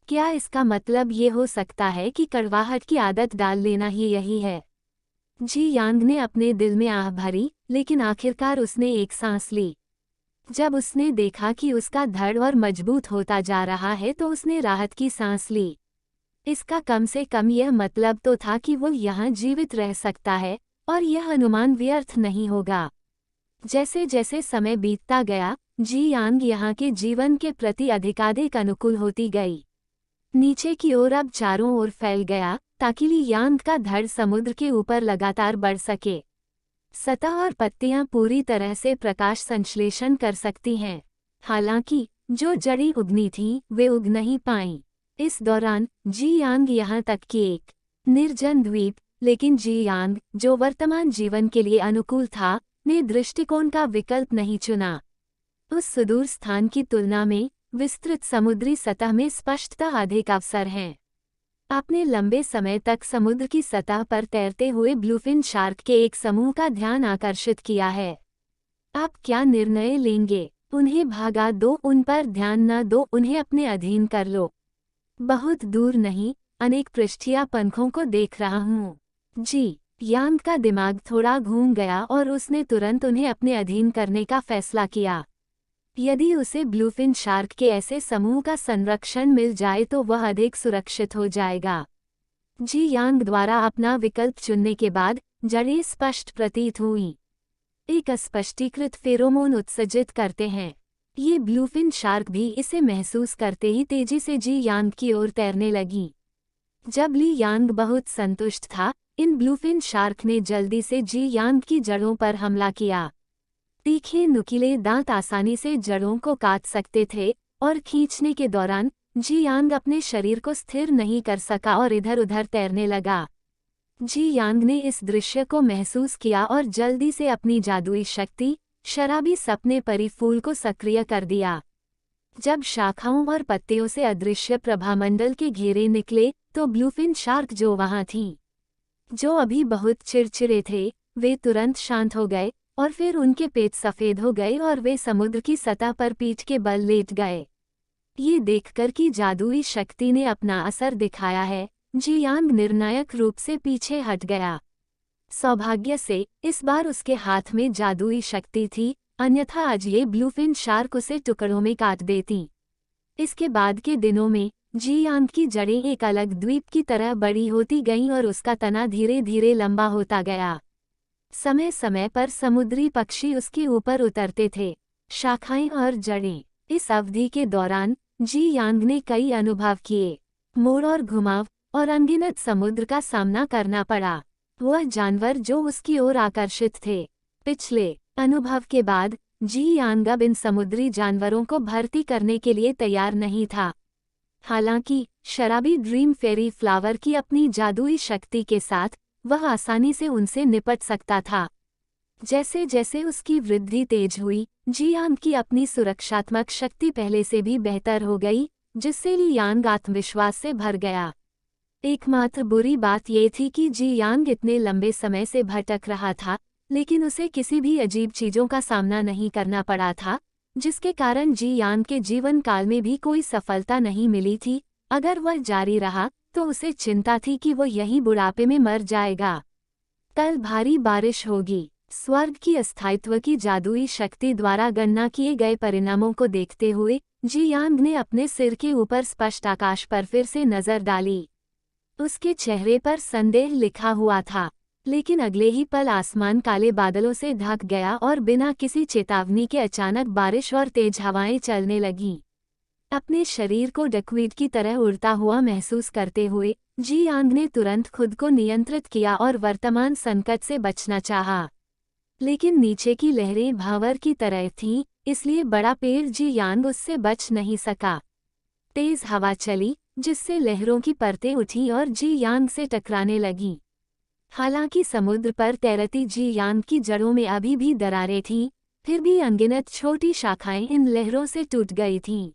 क्या इसका मतलब ये हो सकता है कि कड़वाहट की आदत डाल लेना ही यही है? जी यांग ने अपने दिल में आह भरी, लेकिन आखिरकार उसने एक सांस ली। जब उसने देखा कि उसका धड़ और मजबूत होता जा रहा है तो उसने राहत की सांस ली। इसका कम से कम यह मतलब तो था कि वो यहाँ जीवित रह सकता है, और यह अनुमान व्यर्थ नहीं होगा। जैसे जैसे समय बीतता गया, जी यांग यहाँ के जीवन के प्रति अधिकाधिक अनुकूल होती गई। नीचे की ओर अब चारों ओर फैल गया, ताकि ली यांग का धड़ समुद्र के ऊपर लगातार बढ़ सके। सतह और पत्तियां पूरी तरह से प्रकाश संश्लेषण कर सकती हैं। हालांकि जो जड़ी उगनी थीं, वे उग नहीं पाईं। इस दौरान जी यांग यहाँ तक कि एक निर्जन द्वीप, लेकिन जी यांग, जो वर्तमान जीवन के लिए अनुकूल था, ने दृष्टिकोण का विकल्प नहीं चुना। उस सुदूर स्थान की तुलना में विस्तृत समुद्री सतह में स्पष्टतः अधिक अवसर हैं। आपने लंबे समय तक समुद्र की सतह पर तैरते हुए ब्लूफिन शार्क के एक समूह का ध्यान आकर्षित किया है। आप क्या निर्णय लेंगे? उन्हें भागा दो, उन पर ध्यान न दो, उन्हें अपने अधीन कर लो। बहुत दूर नहीं, अनेक पृष्ठीय पंखों को देख रहा हूँ। जी यांग का दिमाग थोड़ा घूम गया और उसने तुरंत उन्हें अपने अधीन करने का फैसला किया। यदि उसे ब्लूफिन शार्क के ऐसे समूह का संरक्षण मिल जाए तो वह अधिक सुरक्षित हो जाएगा। जी यांग द्वारा अपना विकल्प चुनने के बाद जड़ें स्पष्ट प्रतीत हुईं। एक अस्पष्टीकृत फेरोमोन उत्सर्जित करते हैं। ये ब्लूफिन शार्क भी इसे महसूस करते ही तेजी से जी यांग की ओर तैरने लगी। जब ली यांग बहुत संतुष्ट था, इन ब्लूफिन शार्क ने जल्दी से जी यांग की जड़ों पर हमला किया। तीखे नुकीले दांत आसानी से जड़ों को काट सकते थे, और खींचने के दौरान जी यांग अपने शरीर को स्थिर नहीं कर सका और इधर उधर तैरने लगा। जी यांग ने इस दृश्य को महसूस किया और जल्दी से अपनी जादुई शक्ति, शराबी सपने परी फूल को सक्रिय कर दिया। जब शाखाओं और पत्तियों से अदृश्य प्रभामंडल के घेरे निकले, तो ब्लूफिन शार्क जो वहां थीं, जो अभी बहुत चिड़चिड़े थे, वे तुरंत शांत हो गए, और फिर उनके पेट सफ़ेद हो गए और वे समुद्र की सतह पर पीठ के बल लेट गए। ये देखकर कि जादुई शक्ति ने अपना असर दिखाया है, जी यांग निर्णायक रूप से पीछे हट गया। सौभाग्य से इस बार उसके हाथ में जादुई शक्ति थी, अन्यथा आज ये ब्लूफिन शार्क उसे टुकड़ों में काट देती। इसके बाद के दिनों में जी यांग की जड़ें एक अलग द्वीप की तरह बड़ी होती गईं और उसका तना धीरे धीरे लंबा होता गया। समय समय पर समुद्री पक्षी उसके ऊपर उतरते थे। शाखाएं और जड़ें। इस अवधि के दौरान जी यांग ने कई अनुभव किए, मोड़ और घुमाव, और अनगिनत समुद्र का सामना करना पड़ा। वह जानवर जो उसकी ओर आकर्षित थे। पिछले अनुभव के बाद जी यांग अब इन समुद्री जानवरों को भर्ती करने के लिए तैयार नहीं था। हालांकि शराबी ड्रीम फेरी फ्लावर की अपनी जादुई शक्ति के साथ वह आसानी से उनसे निपट सकता था। जैसे जैसे उसकी वृद्धि तेज हुई, जी यांग की अपनी सुरक्षात्मक शक्ति पहले से भी बेहतर हो गई, जिससे ली यांग आत्मविश्वास से भर गया। एकमात्र बुरी बात ये थी कि जी यांग इतने लंबे समय से भटक रहा था, लेकिन उसे किसी भी अजीब चीजों का सामना नहीं करना पड़ा था, जिसके कारण जी यांग के जीवन काल में भी कोई सफलता नहीं मिली थी। अगर वह जारी रहा तो उसे चिंता थी कि वो यहीं बुढ़ापे में मर जाएगा। कल भारी बारिश होगी। स्वर्ग की अस्थायित्व की जादुई शक्ति द्वारा गणना किए गए परिणामों को देखते हुए जी यांग ने अपने सिर के ऊपर स्पष्ट आकाश पर फिर से नजर डाली। उसके चेहरे पर संदेह लिखा हुआ था, लेकिन अगले ही पल आसमान काले बादलों से ढक गया और बिना किसी चेतावनी के अचानक बारिश और तेज हवाएं चलने लगीं। अपने शरीर को डकवीट की तरह उड़ता हुआ महसूस करते हुए जी यांग ने तुरंत खुद को नियंत्रित किया और वर्तमान संकट से बचना चाहा। लेकिन नीचे की लहरें भांवर की तरह थीं, इसलिए बड़ा पेड़ जी यांग उससे बच नहीं सका। तेज हवा चली, जिससे लहरों की परतें उठीं और जी यांग से टकराने लगीं। हालांकि समुद्र पर तैरती जी यांग की जड़ों में अभी भी दरारें थीं, फिर भी अनगिनत छोटी शाखाएं इन लहरों से टूट गई थीं।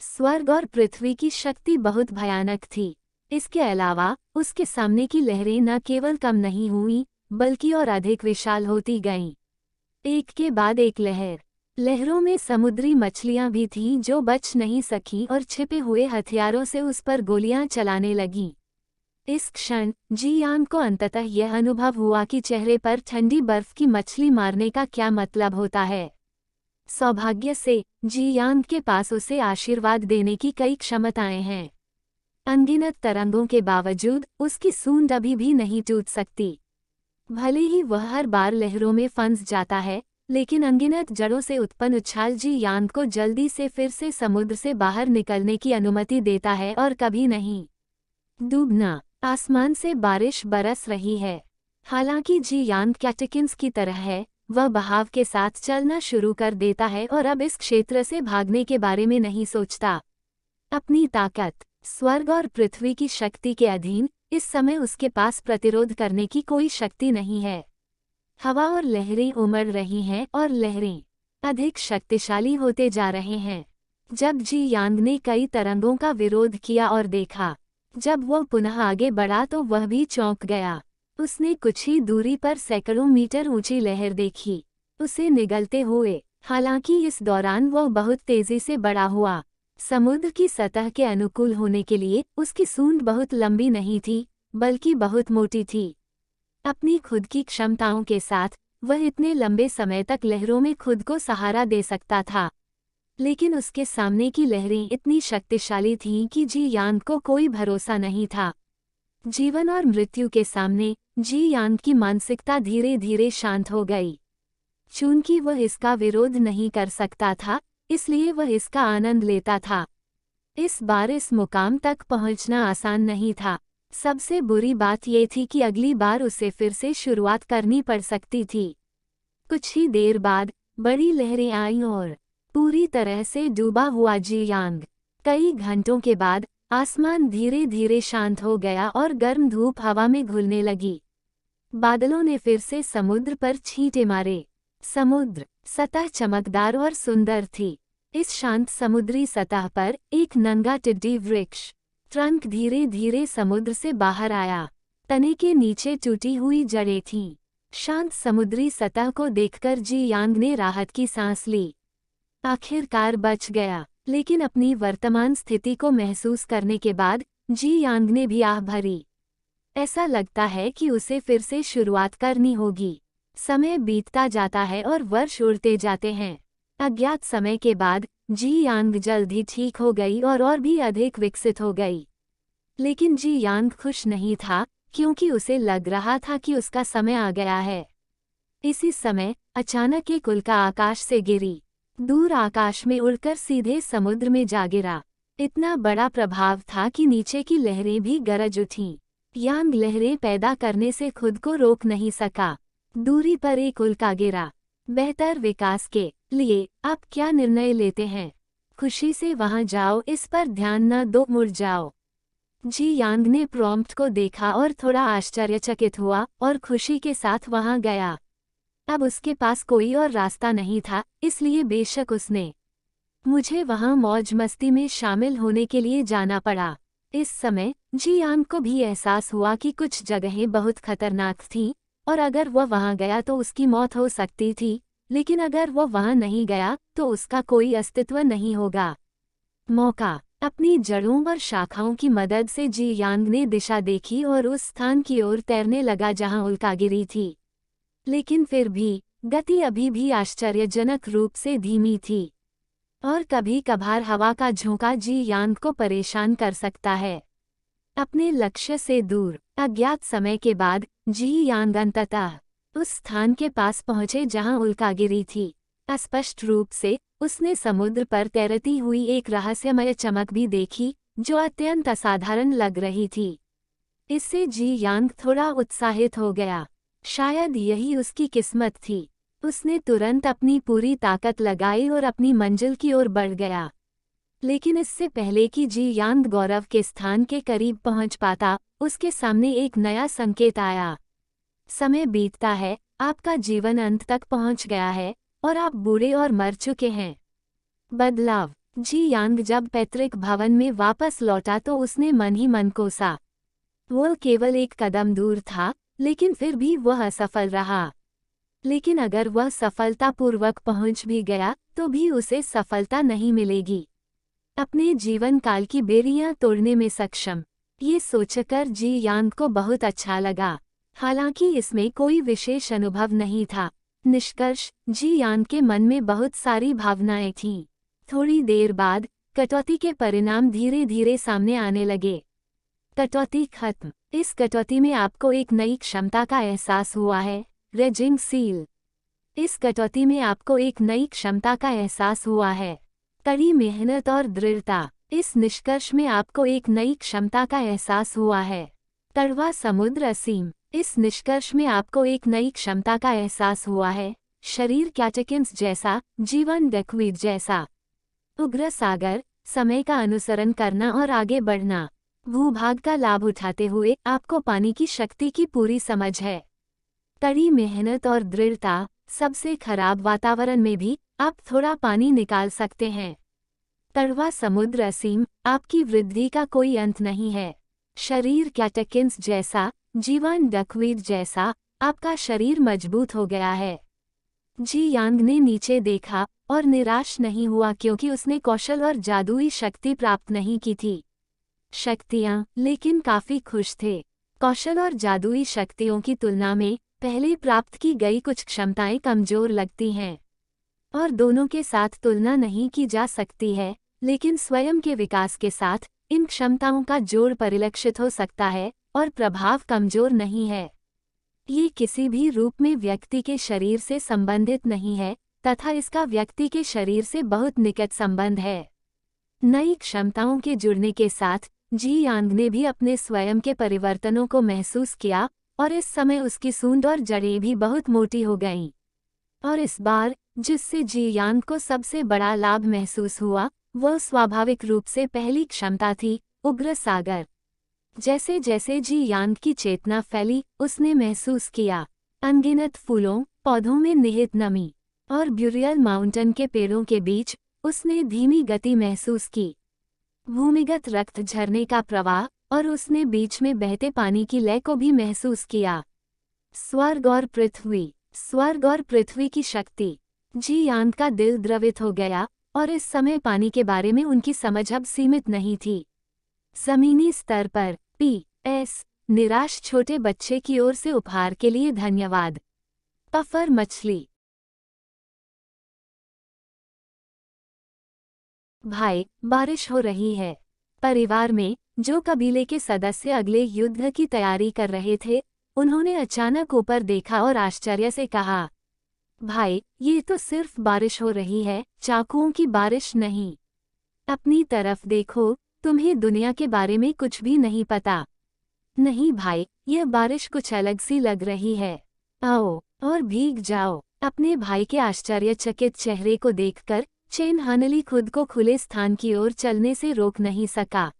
स्वर्ग और पृथ्वी की शक्ति बहुत भयानक थी। इसके अलावा उसके सामने की लहरें न केवल कम नहीं हुईं, बल्कि और अधिक विशाल होती गईं। एक के बाद एक लहर। लहरों में समुद्री मछलियां भी थीं जो बच नहीं सकीं और छिपे हुए हथियारों से उस पर गोलियां चलाने लगीं। इस क्षण जी यांग को अंततः यह अनुभव हुआ कि चेहरे पर ठंडी बर्फ की मछली मारने का क्या मतलब होता है। सौभाग्य से जी यांग के पास उसे आशीर्वाद देने की कई क्षमताएं हैं। अनगिनत तरंगों के बावजूद उसकी सूंड अभी भी नहीं टूट सकती। भले ही वह हर बार लहरों में फंस जाता है, लेकिन अनगिनत जड़ों से उत्पन्न उछाल जी यांग को जल्दी से फिर से समुद्र से बाहर निकलने की अनुमति देता है और कभी नहीं डूबना। आसमान से बारिश बरस रही है। हालांकि जी यांग कैटेकिन्स की तरह है, वह बहाव के साथ चलना शुरू कर देता है और अब इस क्षेत्र से भागने के बारे में नहीं सोचता। अपनी ताकत, स्वर्ग और पृथ्वी की शक्ति के अधीन इस समय उसके पास प्रतिरोध करने की कोई शक्ति नहीं है। हवा और लहरें उमड़ रही हैं और लहरें अधिक शक्तिशाली होते जा रहे हैं। जब जी यांग ने कई तरंगों का विरोध किया और देखा, जब वह पुनः आगे बढ़ा तो वह भी चौंक गया। उसने कुछ ही दूरी पर सैकड़ों मीटर ऊंची लहर देखी, उसे निगलते हुए। हालांकि इस दौरान वह बहुत तेजी से बड़ा हुआ। समुद्र की सतह के अनुकूल होने के लिए उसकी सूंड बहुत लंबी नहीं थी, बल्कि बहुत मोटी थी। अपनी खुद की क्षमताओं के साथ वह इतने लंबे समय तक लहरों में खुद को सहारा दे सकता था, लेकिन उसके सामने की लहरें इतनी शक्तिशाली थीं कि जी यांग को कोई भरोसा नहीं था। जीवन और मृत्यु के सामने जी यांग की मानसिकता धीरे धीरे शांत हो गई। चूंकि वह इसका विरोध नहीं कर सकता था, इसलिए वह इसका आनंद लेता था। इस बार इस मुकाम तक पहुंचना आसान नहीं था। सबसे बुरी बात ये थी कि अगली बार उसे फिर से शुरुआत करनी पड़ सकती थी। कुछ ही देर बाद बड़ी लहरें आईं और पूरी तरह से डूबा हुआ जी यांग। कई घंटों के बाद आसमान धीरे धीरे शांत हो गया और गर्म धूप हवा में घुलने लगी। बादलों ने फिर से समुद्र पर छींटे मारे। समुद्र सतह चमकदार और सुंदर थी। इस शांत समुद्री सतह पर एक नंगा टिड्डी वृक्ष ट्रंक धीरे धीरे समुद्र से बाहर आया। तने के नीचे टूटी हुई जड़ें थीं। शांत समुद्री सतह को देखकर जी यांग ने राहत की सांस ली। आखिरकार बच गया। लेकिन अपनी वर्तमान स्थिति को महसूस करने के बाद जी यांग ने भी आह भरी। ऐसा लगता है कि उसे फिर से शुरुआत करनी होगी। समय बीतता जाता है और वर्ष उड़ते जाते हैं। अज्ञात समय के बाद जी यांग जल्द ही ठीक हो गई और भी अधिक विकसित हो गई। लेकिन जी यांग खुश नहीं था, क्योंकि उसे लग रहा था कि उसका समय आ गया है। इसी समय अचानक एक उल्का आकाश से गिरी। दूर आकाश में उड़कर सीधे समुद्र में जा गिरा। इतना बड़ा प्रभाव था कि नीचे की लहरें भी गरज उठीं। यांग लहरें पैदा करने से खुद को रोक नहीं सका। दूरी पर एक उल्का गिरा। बेहतर विकास के लिए आप क्या निर्णय लेते हैं? खुशी से वहां जाओ, इस पर ध्यान न दो, मुड़ जाओ। जी यांग ने प्रॉम्प्ट को देखा और थोड़ा आश्चर्यचकित हुआ और खुशी के साथ वहां गया। अब उसके पास कोई और रास्ता नहीं था, इसलिए बेशक उसने मुझे वहां मौज मस्ती में शामिल होने के लिए जाना पड़ा। इस समय जी यांग को भी एहसास हुआ कि कुछ जगहें बहुत खतरनाक थीं और अगर वह वहां गया तो उसकी मौत हो सकती थी, लेकिन अगर वह वहां नहीं गया तो उसका कोई अस्तित्व नहीं होगा। मौका। अपनी जड़ों और शाखाओं की मदद से जी यांग ने दिशा देखी और उस स्थान की ओर तैरने लगा जहां उल्का गिरी थी। लेकिन फिर भी गति अभी भी आश्चर्यजनक रूप से धीमी थी और कभी कभार हवा का झोंका जी यांग को परेशान कर सकता है। अपने लक्ष्य से दूर अज्ञात समय के बाद जी यांग अंततः उस स्थान के पास पहुंचे जहां उल्का गिरी थी। अस्पष्ट रूप से उसने समुद्र पर तैरती हुई एक रहस्यमय चमक भी देखी जो अत्यंत असाधारण लग रही थी। इससे जी यांग थोड़ा उत्साहित हो गया। शायद यही उसकी किस्मत थी। उसने तुरंत अपनी पूरी ताकत लगाई और अपनी मंजिल की ओर बढ़ गया। लेकिन इससे पहले कि जी यांग गौरव के स्थान के करीब पहुंच पाता, उसके सामने एक नया संकेत आया। समय बीतता है, आपका जीवन अंत तक पहुंच गया है और आप बूढ़े और मर चुके हैं। बदलाव। जी यांग जब पैतृक भवन में वापस लौटा तो उसने मन ही मन कोसा। वो केवल एक कदम दूर था, लेकिन फिर भी वह असफल रहा। लेकिन अगर वह सफलतापूर्वक पहुंच भी गया तो भी उसे सफलता नहीं मिलेगी। अपने जीवन काल की बेड़ियां तोड़ने में सक्षम। ये सोचकर जी यांग को बहुत अच्छा लगा। हालांकि इसमें कोई विशेष अनुभव नहीं था। निष्कर्ष, जी यांग के मन में बहुत सारी भावनाएं थीं। थोड़ी देर बाद कटौती के परिणाम धीरे धीरे सामने आने लगे। कटौती खत्म। इस कटौती में आपको एक नई क्षमता का एहसास हुआ है, रेजिंग सील। इस कटौती में आपको एक नई क्षमता का एहसास हुआ है, कड़ी मेहनत और दृढ़ता। इस निष्कर्ष में आपको एक नई क्षमता का एहसास हुआ है, कड़वा समुद्र असीम। इस निष्कर्ष में आपको एक नई क्षमता का एहसास हुआ है, शरीर कैटेकिन्स जैसा, जीवन डकवीड जैसा। उग्र सागर, समय का अनुसरण करना और आगे बढ़ना। भूभाग का लाभ उठाते हुए आपको पानी की शक्ति की पूरी समझ है। कड़ी मेहनत और दृढ़ता, सबसे खराब वातावरण में भी आप थोड़ा पानी निकाल सकते हैं। कड़वा समुद्र असीम, आपकी वृद्धि का कोई अंत नहीं है। शरीर कैटेकिन्स जैसा, जीवन डकवीड जैसा, आपका शरीर मजबूत हो गया है। जी यांग ने नीचे देखा और निराश नहीं हुआ क्योंकि उसने कौशल और जादुई शक्ति प्राप्त नहीं की थी। शक्तियाँ, लेकिन काफी खुश थे। कौशल और जादुई शक्तियों की तुलना में पहले प्राप्त की गई कुछ क्षमताएं कमजोर लगती हैं और दोनों के साथ तुलना नहीं की जा सकती है, लेकिन स्वयं के विकास के साथ इन क्षमताओं का जोड़ परिलक्षित हो सकता है और प्रभाव कमजोर नहीं है। ये किसी भी रूप में व्यक्ति के शरीर से संबंधित नहीं है तथा इसका व्यक्ति के शरीर से बहुत निकट संबंध है। नई क्षमताओं के जुड़ने के साथ जी यांग ने भी अपने स्वयं के परिवर्तनों को महसूस किया और इस समय उसकी सूंड और जड़ें भी बहुत मोटी हो गईं। और इस बार जिससे जी यांग को सबसे बड़ा लाभ महसूस हुआ, वह स्वाभाविक रूप से पहली क्षमता थी, उग्र सागर। जैसे जैसे जी यांग की चेतना फैली, उसने महसूस किया अनगिनत फूलों, पौधों में निहित नमी और ब्यूरियल माउंटेन के पेड़ों के बीच उसने धीमी गति महसूस की। भूमिगत रक्त झरने का प्रवाह और उसने बीच में बहते पानी की लय को भी महसूस किया। स्वर्ग और पृथ्वी की शक्ति। जी यांग का दिल द्रवित हो गया और इस समय पानी के बारे में उनकी समझ अब सीमित नहीं थी। जमीनी स्तर पर PS निराश छोटे बच्चे की ओर से उपहार के लिए धन्यवाद। पफर मछली। भाई, बारिश हो रही है। परिवार में जो कबीले के सदस्य अगले युद्ध की तैयारी कर रहे थे, उन्होंने अचानक ऊपर देखा और आश्चर्य से कहा, भाई, ये तो सिर्फ बारिश हो रही है, चाकुओं की बारिश नहीं। अपनी तरफ देखो, तुम्हें दुनिया के बारे में कुछ भी नहीं पता। नहीं भाई, यह बारिश कुछ अलग सी लग रही है। आओ और भीग जाओ। अपने भाई के आश्चर्यचकित चेहरे को देखकर चेन हानली खुद को खुले स्थान की ओर चलने से रोक नहीं सका।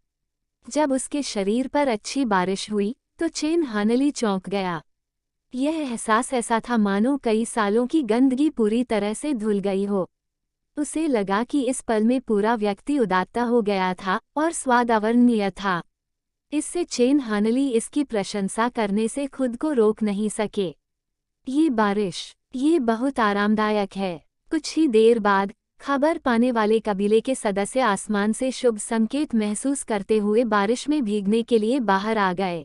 जब उसके शरीर पर अच्छी बारिश हुई तो चेन हानली चौंक गया। यह एहसास ऐसा था मानो कई सालों की गंदगी पूरी तरह से धुल गई हो। उसे लगा कि इस पल में पूरा व्यक्ति उदात्त हो गया था और स्वाद अवर्णनीय था। इससे चेन हानली इसकी प्रशंसा करने से खुद को रोक नहीं सके। ये बारिश, ये बहुत आरामदायक है। कुछ ही देर बाद खबर पाने वाले कबीले के सदस्य आसमान से शुभ संकेत महसूस करते हुए बारिश में भीगने के लिए बाहर आ गए।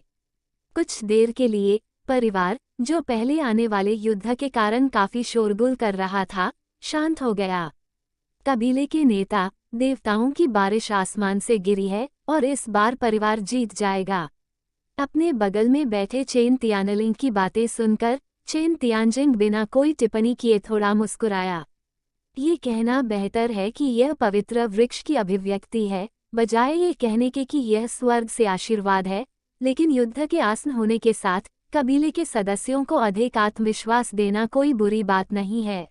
कुछ देर के लिए परिवार, जो पहले आने वाले युद्ध के कारण काफी शोरगुल कर रहा था, शांत हो गया। कबीले के नेता, देवताओं की बारिश आसमान से गिरी है और इस बार परिवार जीत जाएगा। अपने बगल में बैठे चेन तियानलिंग की बातें सुनकर चेन तियानजिंग बिना कोई टिप्पणी किए थोड़ा मुस्कुराया। ये कहना बेहतर है कि यह पवित्र वृक्ष की अभिव्यक्ति है, बजाय ये कहने के कि यह स्वर्ग से आशीर्वाद है। लेकिन युद्ध के आसन होने के साथ कबीले के सदस्यों को अधिक आत्मविश्वास देना कोई बुरी बात नहीं है।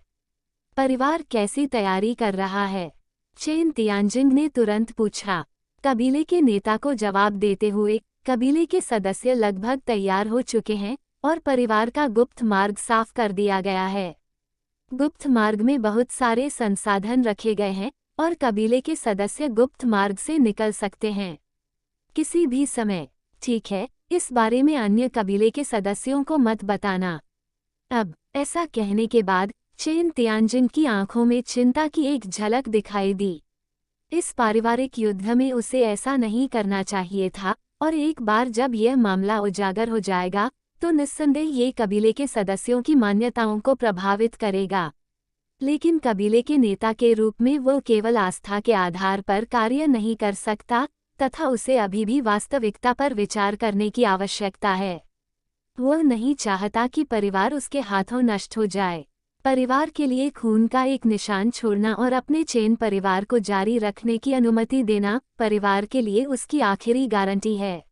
परिवार कैसी तैयारी कर रहा है? चेन तियानजिंग ने तुरंत पूछा। कबीले के नेता को जवाब देते हुए कबीले के सदस्य लगभग तैयार हो चुके हैं और परिवार का गुप्त मार्ग साफ कर दिया गया है। गुप्त मार्ग में बहुत सारे संसाधन रखे गए हैं और कबीले के सदस्य गुप्त मार्ग से निकल सकते हैं किसी भी समय। ठीक है, इस बारे में अन्य कबीले के सदस्यों को मत बताना। अब ऐसा कहने के बाद चेन तियानजिंग की आंखों में चिंता की एक झलक दिखाई दी। इस पारिवारिक युद्ध में उसे ऐसा नहीं करना चाहिए था, और एक बार जब यह मामला उजागर हो जाएगा तो निस्संदेह ये कबीले के सदस्यों की मान्यताओं को प्रभावित करेगा। लेकिन कबीले के नेता के रूप में वो केवल आस्था के आधार पर कार्य नहीं कर सकता, तथा उसे अभी भी वास्तविकता पर विचार करने की आवश्यकता है। वह नहीं चाहता कि परिवार उसके हाथों नष्ट हो जाए। परिवार के लिए खून का एक निशान छोड़ना और अपने चेन परिवार को जारी रखने की अनुमति देना परिवार के लिए उसकी आखिरी गारंटी है।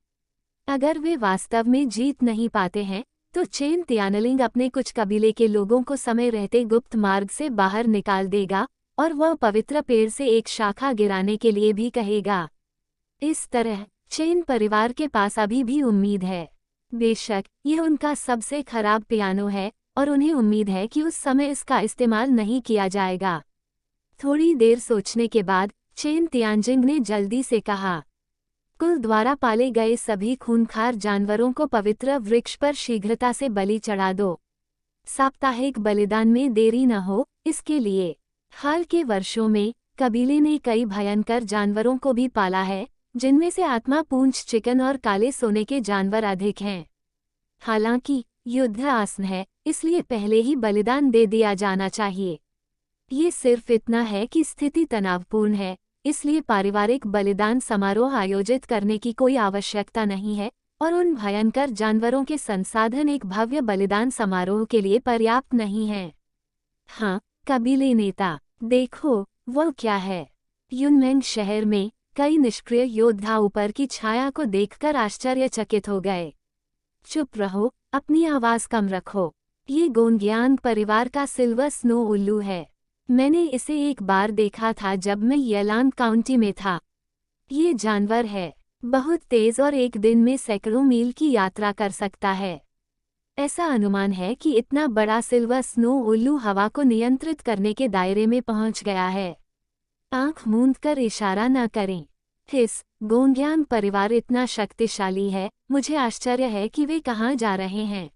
अगर वे वास्तव में जीत नहीं पाते हैं तो चेन तियानलिंग अपने कुछ कबीले के लोगों को समय रहते गुप्त मार्ग से बाहर निकाल देगा और वह पवित्र पेड़ से एक शाखा गिराने के लिए भी कहेगा। इस तरह चेन परिवार के पास अभी भी उम्मीद है। बेशक यह उनका सबसे खराब पियानो है और उन्हें उम्मीद है कि उस समय इसका इस्तेमाल नहीं किया जाएगा। थोड़ी देर सोचने के बाद चेन तियानजिंग ने जल्दी से कहा, कुल द्वारा पाले गए सभी खूंखार जानवरों को पवित्र वृक्ष पर शीघ्रता से बलि चढ़ा दो। साप्ताहिक बलिदान में देरी न हो, इसके लिए हाल के वर्षों में कबीले ने कई भयंकर जानवरों को भी पाला है, जिनमें से आत्मा पूंछ चिकन और काले सोने के जानवर अधिक हैं। हालांकि युद्ध आसन है, इसलिए पहले ही बलिदान दे दिया जाना चाहिए। ये सिर्फ इतना है कि स्थिति तनावपूर्ण है, इसलिए पारिवारिक बलिदान समारोह आयोजित करने की कोई आवश्यकता नहीं है, और उन भयंकर जानवरों के संसाधन एक भव्य बलिदान समारोह के लिए पर्याप्त नहीं हैं। हाँ, कबीले नेता, देखो वह क्या है। युनमेंग शहर में कई निष्क्रिय योद्धा ऊपर की छाया को देखकर आश्चर्यचकित हो गए। चुप रहो, अपनी आवाज कम रखो। ये गोंगयांग परिवार का सिल्वर स्नो उल्लू है। मैंने इसे एक बार देखा था जब मैं येलान काउंटी में था। ये जानवर है, बहुत तेज और एक दिन में सैकड़ों मील की यात्रा कर सकता है। ऐसा अनुमान है कि इतना बड़ा सिल्वर स्नो उल्लू हवा को नियंत्रित करने के दायरे में पहुंच गया है। आंख मूंद कर इशारा न करें। हिस, गोंगयांग परिवार इतना शक्तिशाली है, मुझे आश्चर्य है कि वे कहाँ जा रहे हैं।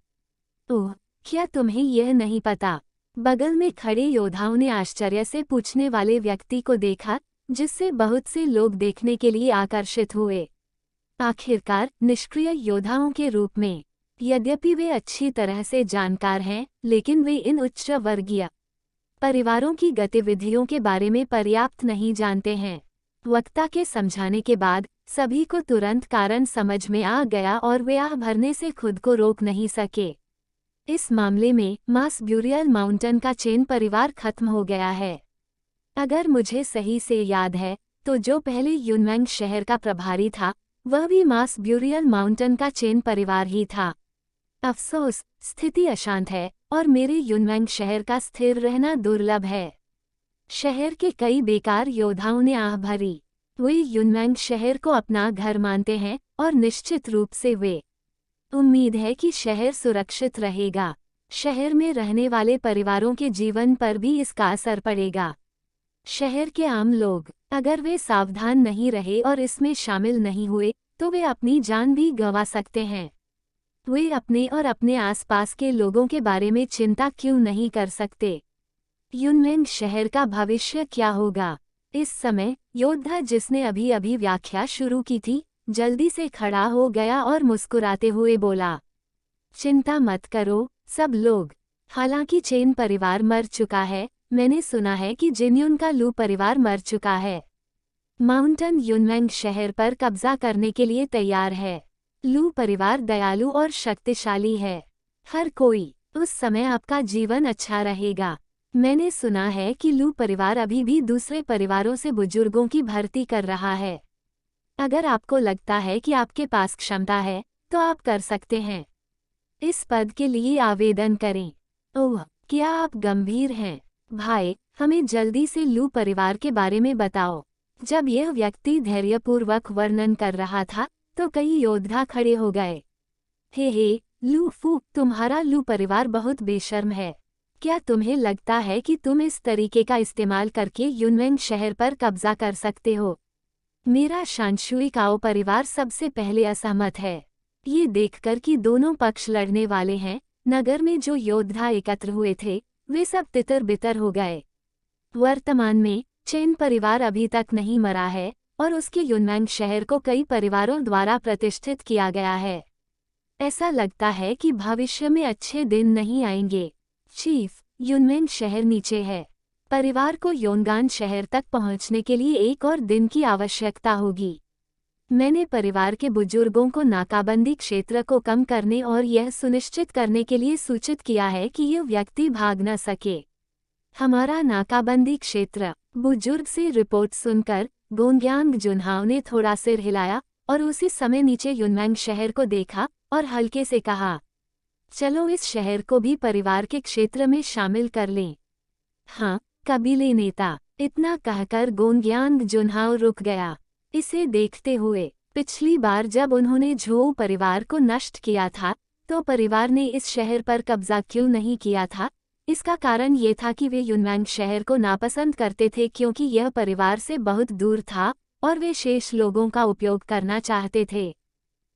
ओह, क्या तुम्हें यह नहीं पता? बगल में खड़े योद्धाओं ने आश्चर्य से पूछने वाले व्यक्ति को देखा, जिससे बहुत से लोग देखने के लिए आकर्षित हुए। आखिरकार निष्क्रिय योद्धाओं के रूप में, यद्यपि वे अच्छी तरह से जानकार हैं, लेकिन वे इन उच्च वर्गीय परिवारों की गतिविधियों के बारे में पर्याप्त नहीं जानते हैं। वक्ता के समझाने के बाद सभी को तुरंत कारण समझ में आ गया और वे आह भरने से खुद को रोक नहीं सके। इस मामले में मास ब्यूरियल माउंटेन का चेन परिवार खत्म हो गया है। अगर मुझे सही से याद है तो जो पहले युनमेंग शहर का प्रभारी था वह भी मास ब्यूरियल माउंटेन का चेन परिवार ही था। अफसोस, स्थिति अशांत है और मेरे युनमेंग शहर का स्थिर रहना दुर्लभ है। शहर के कई बेकार योद्धाओं ने आह भरी। वे युनमेंग शहर को अपना घर मानते हैं और निश्चित रूप से वे उम्मीद है कि शहर सुरक्षित रहेगा। शहर में रहने वाले परिवारों के जीवन पर भी इसका असर पड़ेगा। शहर के आम लोग, अगर वे सावधान नहीं रहे और इसमें शामिल नहीं हुए, तो वे अपनी जान भी गंवा सकते हैं। वे अपने और अपने आसपास के लोगों के बारे में चिंता क्यों नहीं कर सकते? युनमेंग शहर का भविष्य क्या होगा? इस समय योद्धा, जिसने अभी अभी व्याख्या शुरू की थी, जल्दी से खड़ा हो गया और मुस्कुराते हुए बोला, चिंता मत करो सब लोग। हालांकि चेन परिवार मर चुका है, मैंने सुना है कि जिनयुन का लू परिवार मर चुका है। माउंटन युनमेंग शहर पर कब्जा करने के लिए तैयार है। लू परिवार दयालु और शक्तिशाली है। हर कोई, उस समय आपका जीवन अच्छा रहेगा। मैंने सुना है कि लू परिवार अभी भी दूसरे परिवारों से बुजुर्गों की भर्ती कर रहा है। अगर आपको लगता है कि आपके पास क्षमता है, तो आप कर सकते हैं। इस पद के लिए आवेदन करें। ओह, क्या आप गंभीर हैं? भाई, हमें जल्दी से लू परिवार के बारे में बताओ। जब यह व्यक्ति धैर्यपूर्वक वर्णन कर रहा था, तो कई योद्धा खड़े हो गए। हे, लू फू, तुम्हारा लू परिवार बहुत बेशर्म है। क्या तुम्हें लगता है कि तुम इस तरीके का इस्तेमाल करके युनमेंग शहर पर कब्जा कर सकते हो? मेरा शानशुई काओ परिवार सबसे पहले असहमत है। ये देखकर कि दोनों पक्ष लड़ने वाले हैं, नगर में जो योद्धा एकत्र हुए थे, वे सब तितर बितर हो गए। वर्तमान में चेन परिवार अभी तक नहीं मरा है और उसके युनमेंग शहर को कई परिवारों द्वारा प्रतिष्ठित किया गया है। ऐसा लगता है कि भविष्य में अच्छे दिन नहीं आएंगे। चीफ, युनमेंग शहर नीचे है। परिवार को योनगान शहर तक पहुंचने के लिए 1 और दिन की आवश्यकता होगी। मैंने परिवार के बुजुर्गों को नाकाबंदी क्षेत्र को कम करने और यह सुनिश्चित करने के लिए सूचित किया है कि यह व्यक्ति भाग न सके। हमारा नाकाबंदी क्षेत्र। बुजुर्ग से रिपोर्ट सुनकर गोंग्यांग जुनहाओ ने थोड़ा सिर हिलाया और उसी समय नीचे युनमेंग शहर को देखा और हल्के से कहा, चलो इस शहर को भी परिवार के क्षेत्र में शामिल कर लें। हाँ, कबीले नेता। इतना कहकर गोंग्यांग जुनहाओ रुक गया। इसे देखते हुए, पिछली बार जब उन्होंने झोउ परिवार को नष्ट किया था, तो परिवार ने इस शहर पर कब्जा क्यों नहीं किया था? इसका कारण ये था कि वे युनमेंग शहर को नापसंद करते थे क्योंकि यह परिवार से बहुत दूर था और वे शेष लोगों का उपयोग करना चाहते थे।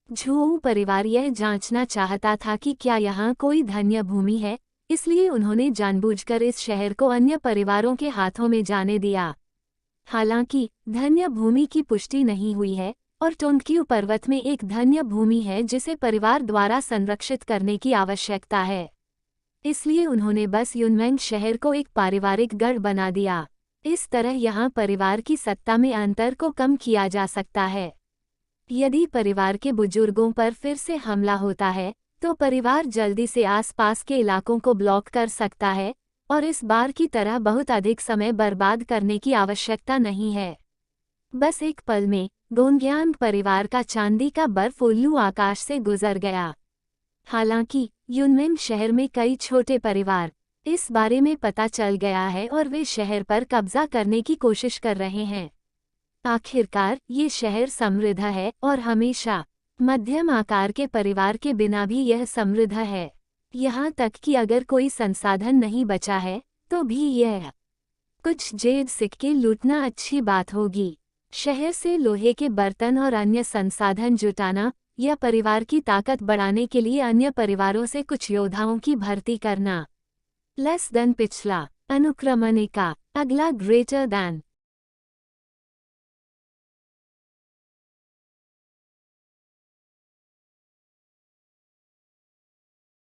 झोउ परिवार यह जांचना चाहता था कि क्या यहाँ कोई धन्य भूमि है, इसलिए उन्होंने जानबूझकर इस शहर को अन्य परिवारों के हाथों में जाने दिया। हालांकि धन्य भूमि की पुष्टि नहीं हुई है और टोंक्यू पर्वत में एक धन्य भूमि है जिसे परिवार द्वारा संरक्षित करने की आवश्यकता है। इसलिए उन्होंने बस युनमेंग शहर को एक पारिवारिक गढ़ बना दिया। इस तरह यहाँ परिवार की सत्ता में अंतर को कम किया जा सकता है। यदि परिवार के बुजुर्गों पर फिर से हमला होता है, तो परिवार जल्दी से आसपास के इलाकों को ब्लॉक कर सकता है और इस बार की तरह बहुत अधिक समय बर्बाद करने की आवश्यकता नहीं है। बस एक पल में गोंग्यांग परिवार का चांदी का बर्फ उल्लू आकाश से गुजर गया। हालांकि युनमेंग शहर में कई छोटे परिवार इस बारे में पता चल गया है और वे शहर पर कब्जा करने की कोशिश कर रहे हैं। आखिरकार ये शहर समृद्ध है और हमेशा मध्यम आकार के परिवार के बिना भी यह समृद्ध है। यहाँ तक कि अगर कोई संसाधन नहीं बचा है, तो भी यह कुछ जेब सिक्के लूटना अच्छी बात होगी। शहर से लोहे के बर्तन और अन्य संसाधन जुटाना या परिवार की ताकत बढ़ाने के लिए अन्य परिवारों से कुछ योद्धाओं की भर्ती करना। लेस देन पिछला अनुक्रमणिका, अगला ग्रेटर देन।